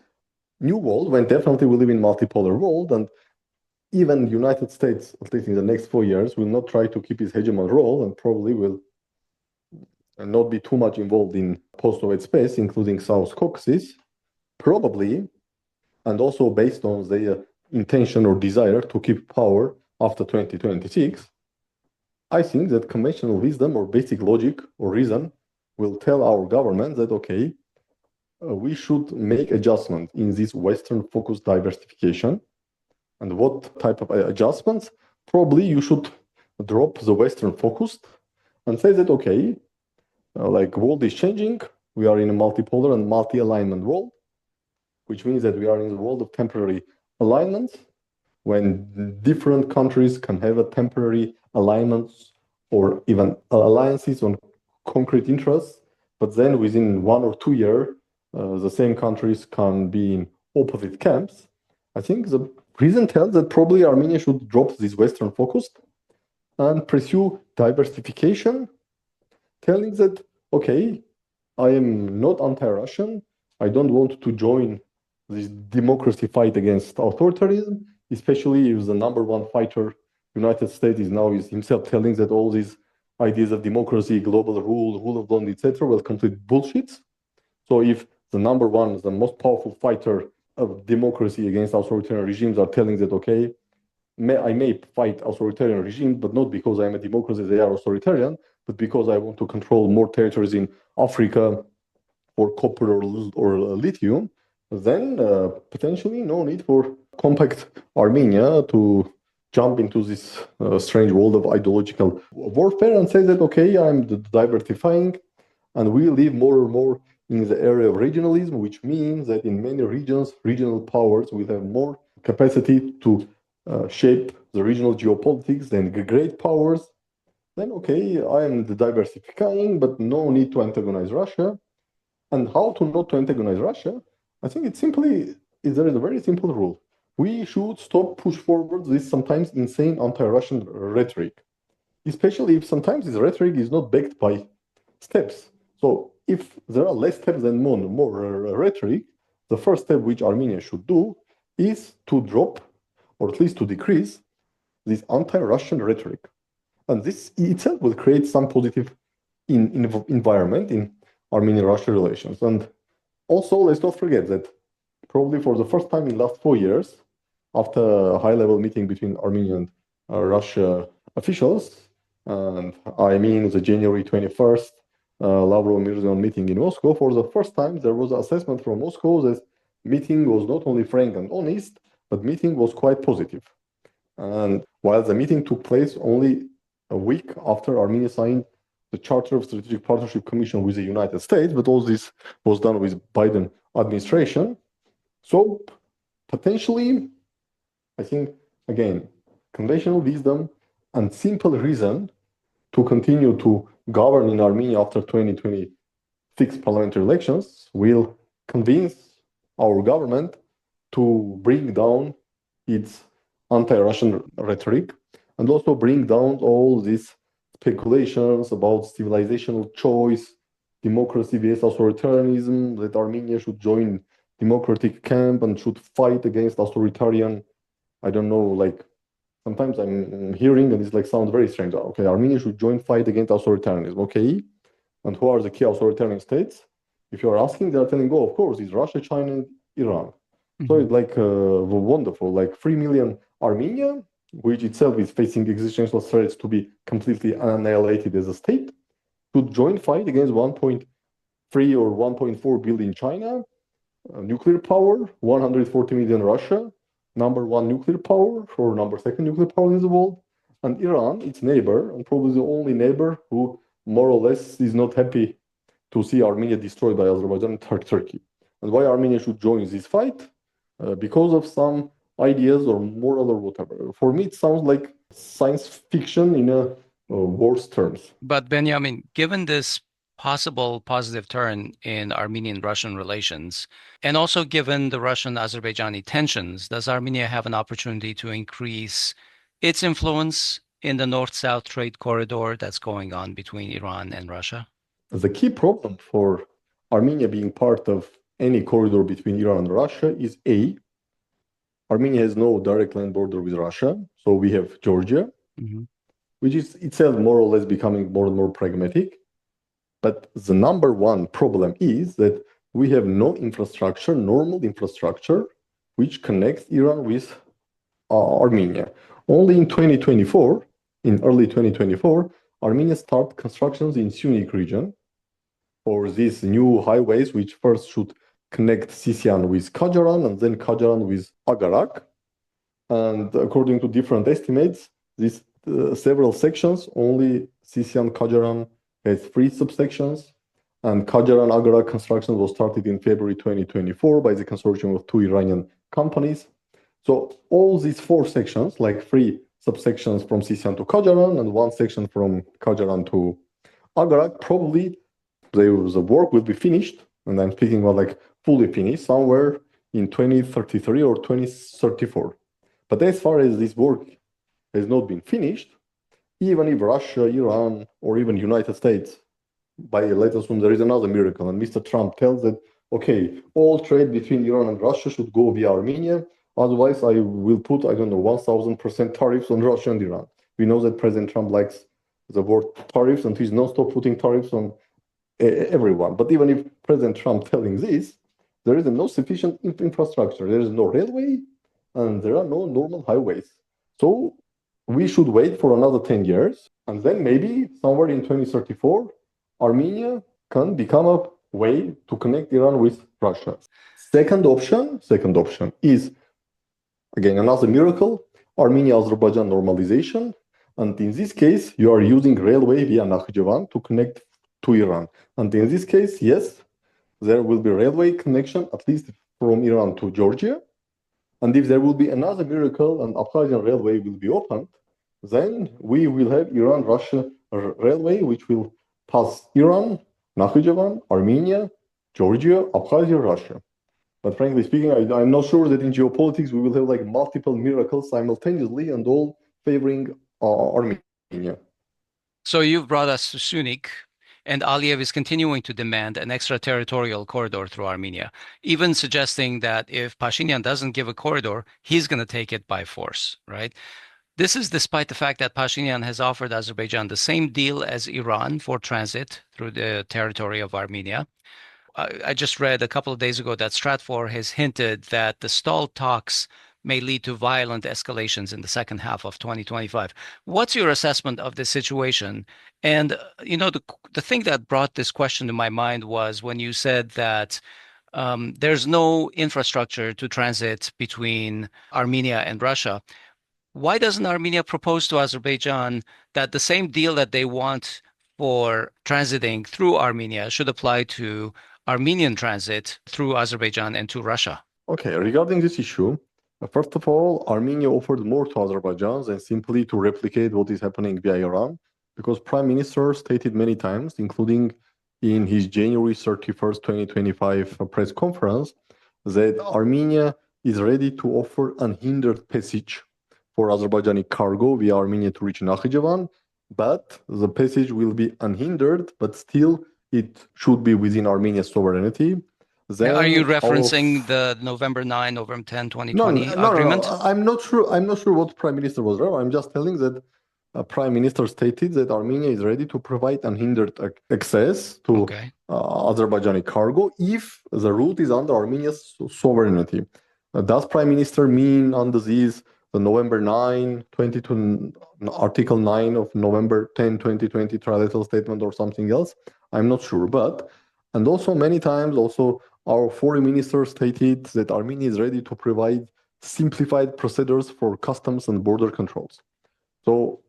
new world, when definitely we live in multipolar world, and even the United States, at least in the next 4 years, will not try to keep its hegemon role and probably will not be too much involved in post-Soviet space, including South Caucasus, probably, and also based on their intention or desire to keep power after 2026, I think that conventional wisdom or basic logic or reason will tell our government that, okay, we should make adjustment in this Western-focused diversification. And what type of adjustments? Probably you should drop the Western-focused and say that, okay, like world is changing, we are in a multipolar and multi-alignment world, which means that we are in the world of temporary alignments, when different countries can have a temporary alignments or even alliances on concrete interests, but then within 1 or 2 years, the same countries can be in opposite camps. I think the reason tells that probably Armenia should drop this Western focus and pursue diversification, telling that, okay, I am not anti-Russian, I don't want to join this democracy fight against authoritarianism, especially if the number one fighter, United States, is himself telling that all these ideas of democracy, global rule of law, etc., will complete bullshit. So if the number one, the most powerful fighter of democracy against authoritarian regimes are telling that, okay, I may fight authoritarian regimes, but not because I'm a democracy, they are authoritarian, but because I want to control more territories in Africa for copper or lithium, then potentially no need for compact Armenia to jump into this strange world of ideological warfare and say that, okay, I'm diversifying, and we live more and more in the area of regionalism, which means that in many regions, regional powers will have more capacity to shape the regional geopolitics than great powers. Then, okay, I am diversifying, but no need to antagonize Russia. And how to not to antagonize Russia? I think there is a very simple rule. We should stop push forward this sometimes insane anti-Russian rhetoric, especially if sometimes this rhetoric is not backed by steps. So if there are less steps than more rhetoric, the first step which Armenia should do is to drop, or at least to decrease, this anti-Russian rhetoric. And this itself will create some positive environment in Armenian-Russia relations. And also, let's not forget that probably for the first time in the last 4 years, after a high-level meeting between Armenian and Russia officials, and I mean the January 21st Lavrov-Mirzion meeting in Moscow, for the first time there was an assessment from Moscow that meeting was not only frank and honest, but meeting was quite positive. And while the meeting took place only a week after Armenia signed the Charter of Strategic Partnership Commission with the United States, but all this was done with Biden administration. So potentially, I think, again, conventional wisdom and simple reason to continue to govern in Armenia after 2026 parliamentary elections will convince our government to bring down its anti-Russian rhetoric and also bring down all these speculations about civilizational choice, democracy vs authoritarianism, that Armenia should join democratic camp and should fight against authoritarian. I don't know, like sometimes I'm hearing and it's like sounds very strange. Okay, Armenia should join fight against authoritarianism. Okay, and who are the key authoritarian states? If you are asking, they are telling, oh, of course, it's Russia, China, and Iran. So it's like wonderful, like 3 million Armenia, which itself is facing existential threats to be completely annihilated as a state, should join fight against 1.3 or 1.4 billion China, nuclear power, 140 million Russia, number one nuclear power or number second nuclear power in the world, and Iran, its neighbor, and probably the only neighbor who more or less is not happy to see Armenia destroyed by Azerbaijan and Turkey. And why Armenia should join this fight? Because of some ideas or moral or whatever. For me, it sounds like science fiction in a worse terms. But Benjamin, given this possible positive turn in Armenian-Russian relations, and also given the Russian-Azerbaijani tensions, does Armenia have an opportunity to increase its influence in the north-south trade corridor that's going on between Iran and Russia? The key problem for Armenia being part of any corridor between Iran and Russia is A, Armenia has no direct land border with Russia, so we have Georgia, which is itself more or less becoming more and more pragmatic. But the number one problem is that we have no infrastructure, normal infrastructure, which connects Iran with Armenia. Only in 2024, in early 2024, Armenia started constructions in Syunik region for these new highways, which first should connect Sisyan with Kajaran and then Kajaran with Agarak. And according to different estimates, these several sections, only Sisyan Kajaran has 3 subsections, and Kajaran Agarak construction was started in February 2024 by the consortium of 2 Iranian companies. So all these 4 sections, like 3 subsections from Sisyan to Kajaran and 1 section from Kajaran to Agarak, probably the work will be finished, and I'm speaking about like fully finished, somewhere in 2033 or 2034. But as far as this work has not been finished, even if Russia, Iran, or even United States, by let us assume there is another miracle, and Mr. Trump tells that, okay, all trade between Iran and Russia should go via Armenia, otherwise I will put, I don't know, 1,000% tariffs on Russia and Iran. We know that President Trump likes the word tariffs, and he's non-stop putting tariffs on everyone. But even if President Trump telling this, there is no sufficient infrastructure. There is no railway, and there are no normal highways. So we should wait for another 10 years, and then maybe somewhere in 2034, Armenia can become a way to connect Iran with Russia. Second option is, again, another miracle, Armenia-Azerbaijan normalization. And in this case, you are using railway via Nakhchivan to connect to Iran. And in this case, yes, there will be railway connection, at least from Iran to Georgia. And if there will be another miracle and Abkhazian railway will be opened, then we will have Iran-Russia railway, which will pass Iran, Nakhchivan, Armenia, Georgia, Abkhazia, Russia. But frankly speaking, I'm not sure that in geopolitics we will have like multiple miracles simultaneously and all favoring Armenia. So you've brought us to Syunik, and Aliyev is continuing to demand an extraterritorial corridor through Armenia, even suggesting that if Pashinyan doesn't give a corridor, he's going to take it by force, right? This is despite the fact that Pashinyan has offered Azerbaijan the same deal as Iran for transit through the territory of Armenia. I just read a couple of days ago that Stratfor has hinted that the stalled talks may lead to violent escalations in the second half of 2025. What's your assessment of this situation? And, the thing that brought this question to my mind was when you said that there's no infrastructure to transit between Armenia and Russia. Why doesn't Armenia propose to Azerbaijan that the same deal that they want for transiting through Armenia should apply to Armenian transit through Azerbaijan and to Russia? Okay, regarding this issue, First of all, Armenia offered more to Azerbaijan than simply to replicate what is happening via Iran, because Prime Minister stated many times, including in his January 31st, 2025 press conference, that Armenia is ready to offer unhindered passage for Azerbaijani cargo via Armenia to reach Nakhichevan, but the passage will be unhindered, but still it should be within Armenia's sovereignty. Then Are you referencing the November 9, November 10, no, 2020 agreement? I'm not sure. I'm not sure what Prime Minister was there. I'm just telling that Prime Minister stated that Armenia is ready to provide unhindered access to Azerbaijani cargo if the route is under Armenia's sovereignty. Does Prime Minister mean under these the November 9, 22, Article 9 of November 10, 2020 trilateral statement or something else? I'm not sure. And also many times also our foreign minister stated that Armenia is ready to provide simplified procedures for customs and border controls. So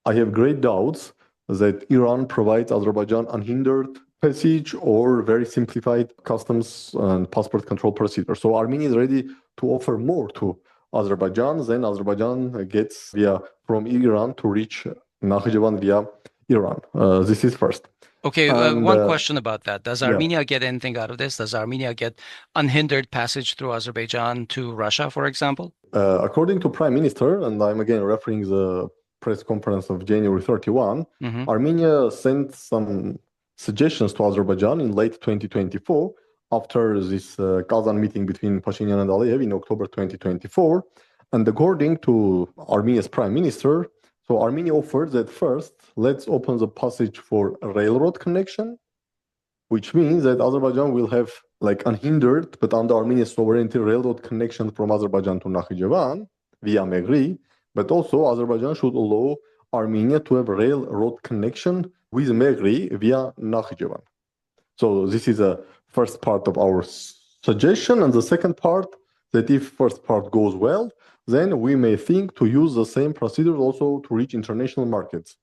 I have great doubts that Iran provides Azerbaijan unhindered passage or very simplified customs and passport control procedures. So Armenia is ready to offer more to Azerbaijan than Azerbaijan gets from Iran to reach Nakhichevan via Iran. This is first. Okay, one question about that. Does Armenia get anything out of this? Does Armenia get unhindered passage through Azerbaijan to Russia, for example? According to Prime Minister, and I'm again referring the press conference of January 31, Armenia sent some suggestions to Azerbaijan in late 2024 after this Kazan meeting between Pashinyan and Aliyev in October 2024. And according to Armenia's Prime Minister, so Armenia offered that first, let's open the passage for a railroad connection, which means that Azerbaijan will have like unhindered, but under Armenia's sovereignty, railroad connection from Azerbaijan to Nakhichevan via Megri. But also Azerbaijan should allow Armenia to have a railroad connection with Megri via Nakhichevan. So this is a first part of our suggestion. And the second part, that if first part goes well, then we may think to use the same procedures also to reach international markets,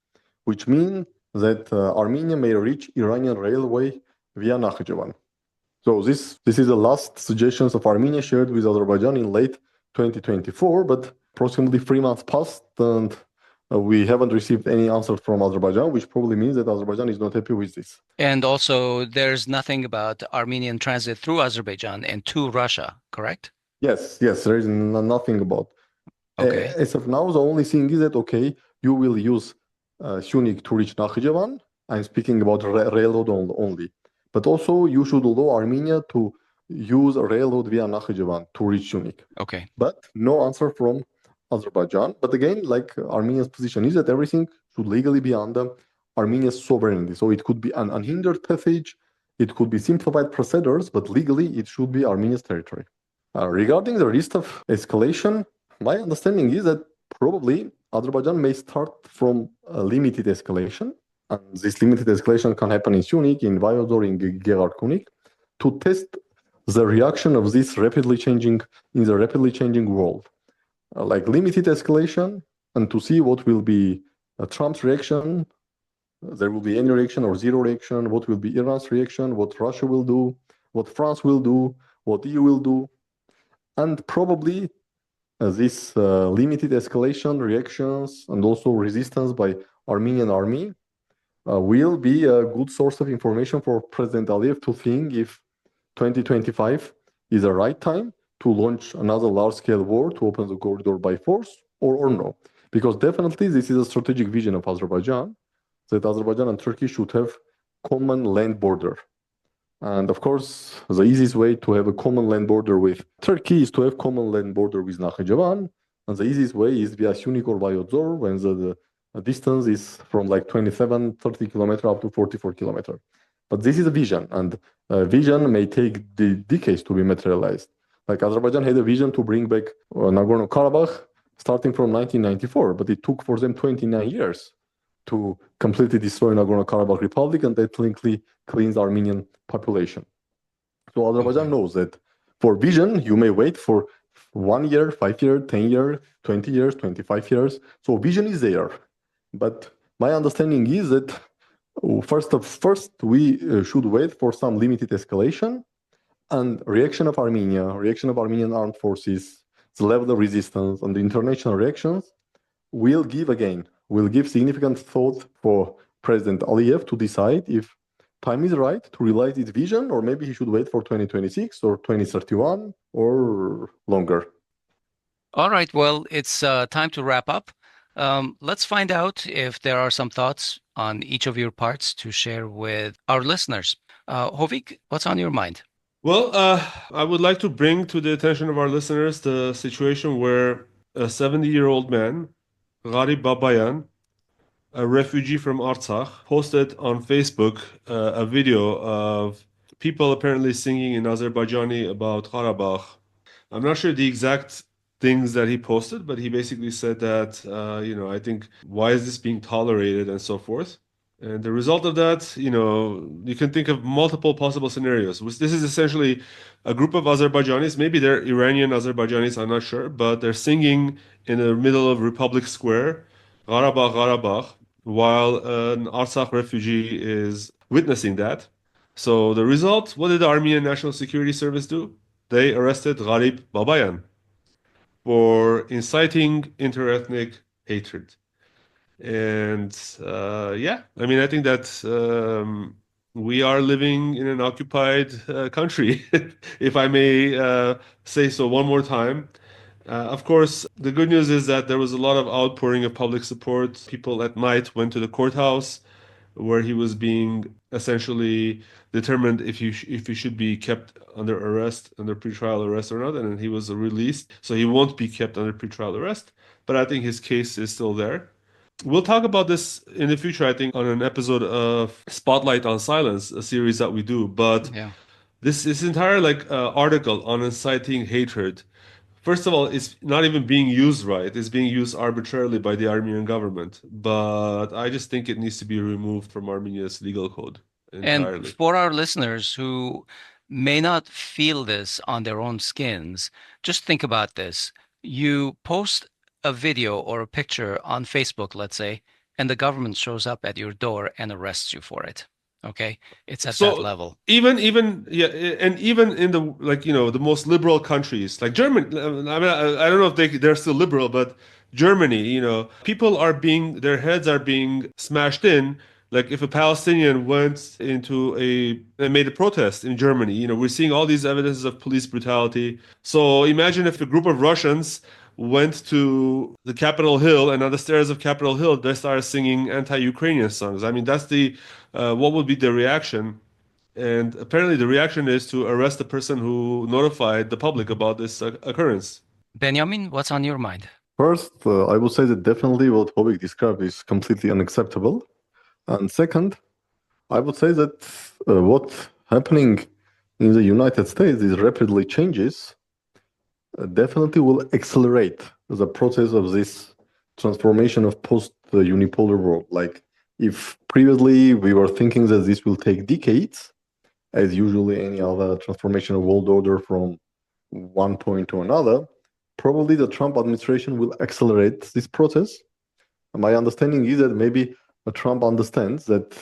which means that Armenia may reach Iranian railway via Nakhichevan. So this is the last suggestions of Armenia shared with Azerbaijan in late 2024, but approximately 3 months passed and we haven't received any answer from Azerbaijan, which probably means that Azerbaijan is not happy with this. And also there's nothing about Armenian transit through Azerbaijan and to Russia, correct? Yes, there is nothing about. Okay. As of now, the only thing is that, okay, you will use Syunik to reach Nakhichevan. I'm speaking about railroad only. But also, you should allow Armenia to use a railroad via Nakhichevan to reach Syunik. Okay. But no answer from Azerbaijan. But again, like Armenia's position is that everything should legally be under Armenia's sovereignty. So it could be an unhindered passage, it could be simplified procedures, but legally it should be Armenia's territory. Regarding the risk of escalation, my understanding is that probably Azerbaijan may start from a limited escalation, and this limited escalation can happen in Syunik, in Vayozor, in Gherardkunik, to test the reaction of this rapidly changing world. Like limited escalation, and to see what will be Trump's reaction, there will be any reaction or zero reaction, what will be Iran's reaction, what Russia will do, what France will do, what EU will do. And probably this limited escalation reactions and also resistance by Armenian army will be a good source of information for President Aliyev to think if 2025 is the right time to launch another large-scale war to open the corridor by force or no. Because definitely this is a strategic vision of Azerbaijan, that Azerbaijan and Turkey should have common land border. And of course, the easiest way to have a common land border with Turkey is to have common land border with Nakhichevan. And the easiest way is via Syunik or Vayozor, when the distance is from like 27, 30 kilometers up to 44 kilometers. But this is a vision, and vision may take decades to be materialized. Like Azerbaijan had a vision to bring back Nagorno-Karabakh starting from 1994, but it took for them 29 years to completely destroy Nagorno-Karabakh Republic and ethnically cleanse the Armenian population. So Azerbaijan knows that for vision, you may wait for 1 year, 5 years, 10 years, 20 years, 25 years. So vision is there. But my understanding is that first we should wait for some limited escalation and reaction of Armenia, reaction of Armenian armed forces, the level of resistance and the international reactions will give significant thought for President Aliyev to decide if time is right to realize its vision, or maybe he should wait for 2026 or 2031 or longer. All right, well, it's time to wrap up. Let's find out if there are some thoughts on each of your parts to share with our listeners. Hovik, what's on your mind? Well, I would like to bring to the attention of our listeners the situation where a 70-year-old man, Gharib Babayan, a refugee from Artsakh, posted on Facebook a video of people apparently singing in Azerbaijani about Karabakh. I'm not sure the exact things that he posted, but he basically said that, I think, why is this being tolerated and so forth. And the result of that, you can think of multiple possible scenarios. This is essentially a group of Azerbaijanis, maybe they're Iranian Azerbaijanis, I'm not sure, but they're singing in the middle of Republic Square, Karabakh, Karabakh, while an Artsakh refugee is witnessing that. So the result, what did the Armenian National Security Service do? They arrested Gharib Babayan for inciting interethnic hatred. And I think that we are living in an occupied country, if I may say so one more time. Of course, the good news is that there was a lot of outpouring of public support. People at night went to the courthouse where he was being essentially determined if he should be kept under arrest, under pretrial arrest or not, and then he was released. So he won't be kept under pretrial arrest, but I think his case is still there. We'll talk about this in the future, I think, on an episode of Spotlight on Silence, a series that we do. But this entire article on inciting hatred, first of all, it's not even being used right. It's being used arbitrarily by the Armenian government. But I just think it needs to be removed from Armenia's legal code entirely. And for our listeners who may not feel this on their own skins, just think about this. You post a video or a picture on Facebook, let's say, and the government shows up at your door and arrests you for it. Okay, it's at that level. Even in the the most liberal countries like Germany. I mean, I don't know if they're still liberal, but Germany, people are their heads are being smashed in. Like if a Palestinian went and made a protest in Germany, we're seeing all these evidences of police brutality. So imagine if a group of Russians went to the Capitol Hill, and on the stairs of Capitol Hill, they started singing anti-Ukrainian songs. I mean, that's what would be the reaction? And apparently the reaction is to arrest the person who notified the public about this occurrence. Benjamin, what's on your mind? First, I would say that definitely what Hovik described is completely unacceptable. And second, I would say that what's happening in the United States is rapidly changes definitely will accelerate the process of this transformation of post-unipolar world. Like if previously we were thinking that this will take decades, as usually any other transformation of world order from one point to another, probably the Trump administration will accelerate this process. And my understanding is that maybe Trump understands that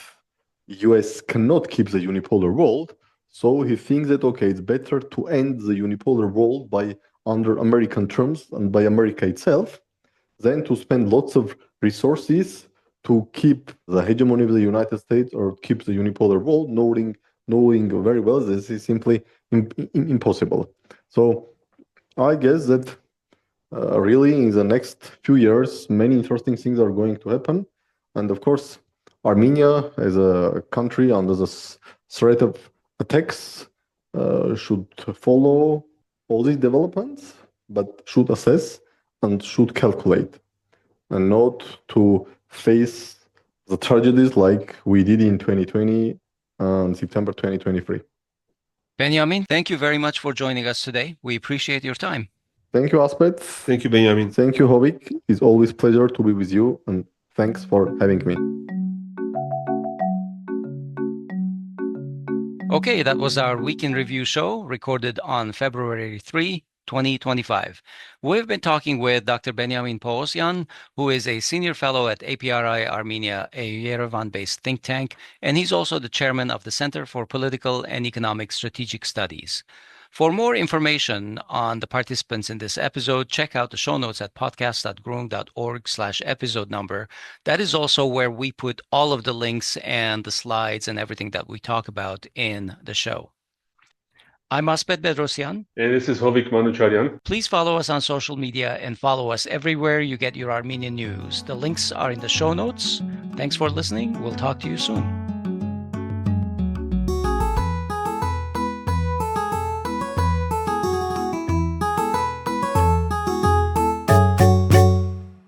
US cannot keep the unipolar world, so he thinks that, okay, it's better to end the unipolar world under American terms and by America itself, than to spend lots of resources to keep the hegemony of the United States or keep the unipolar world, knowing very well this is simply impossible. So I guess that really in the next few years, many interesting things are going to happen. And of course, Armenia as a country under the threat of attacks should follow all these developments, but should assess and should calculate, and not to face the tragedies like we did in 2020 and September 2023. Benjamin, thank you very much for joining us today. We appreciate your time. Thank you, Asbed. Thank you, Benjamin. Thank you, Hovik. It's always a pleasure to be with you, and thanks for having me. Okay, that was our Week in Review show recorded on February 3, 2025. We've been talking with Dr. Benyamin Poghosyan, who is a senior fellow at APRI Armenia, a Yerevan-based think tank, and he's also the chairman of the Center for Political and Economic Strategic Studies. For more information on the participants in this episode, check out the show notes at podcast.groong.org/episode number. That is also where we put all of the links and the slides and everything that we talk about in the show. I'm Asbed Bedrossian. And this is Hovik Manucharyan. Please follow us on social media and follow us everywhere you get your Armenian news. The links are in the show notes. Thanks for listening. We'll talk to you soon.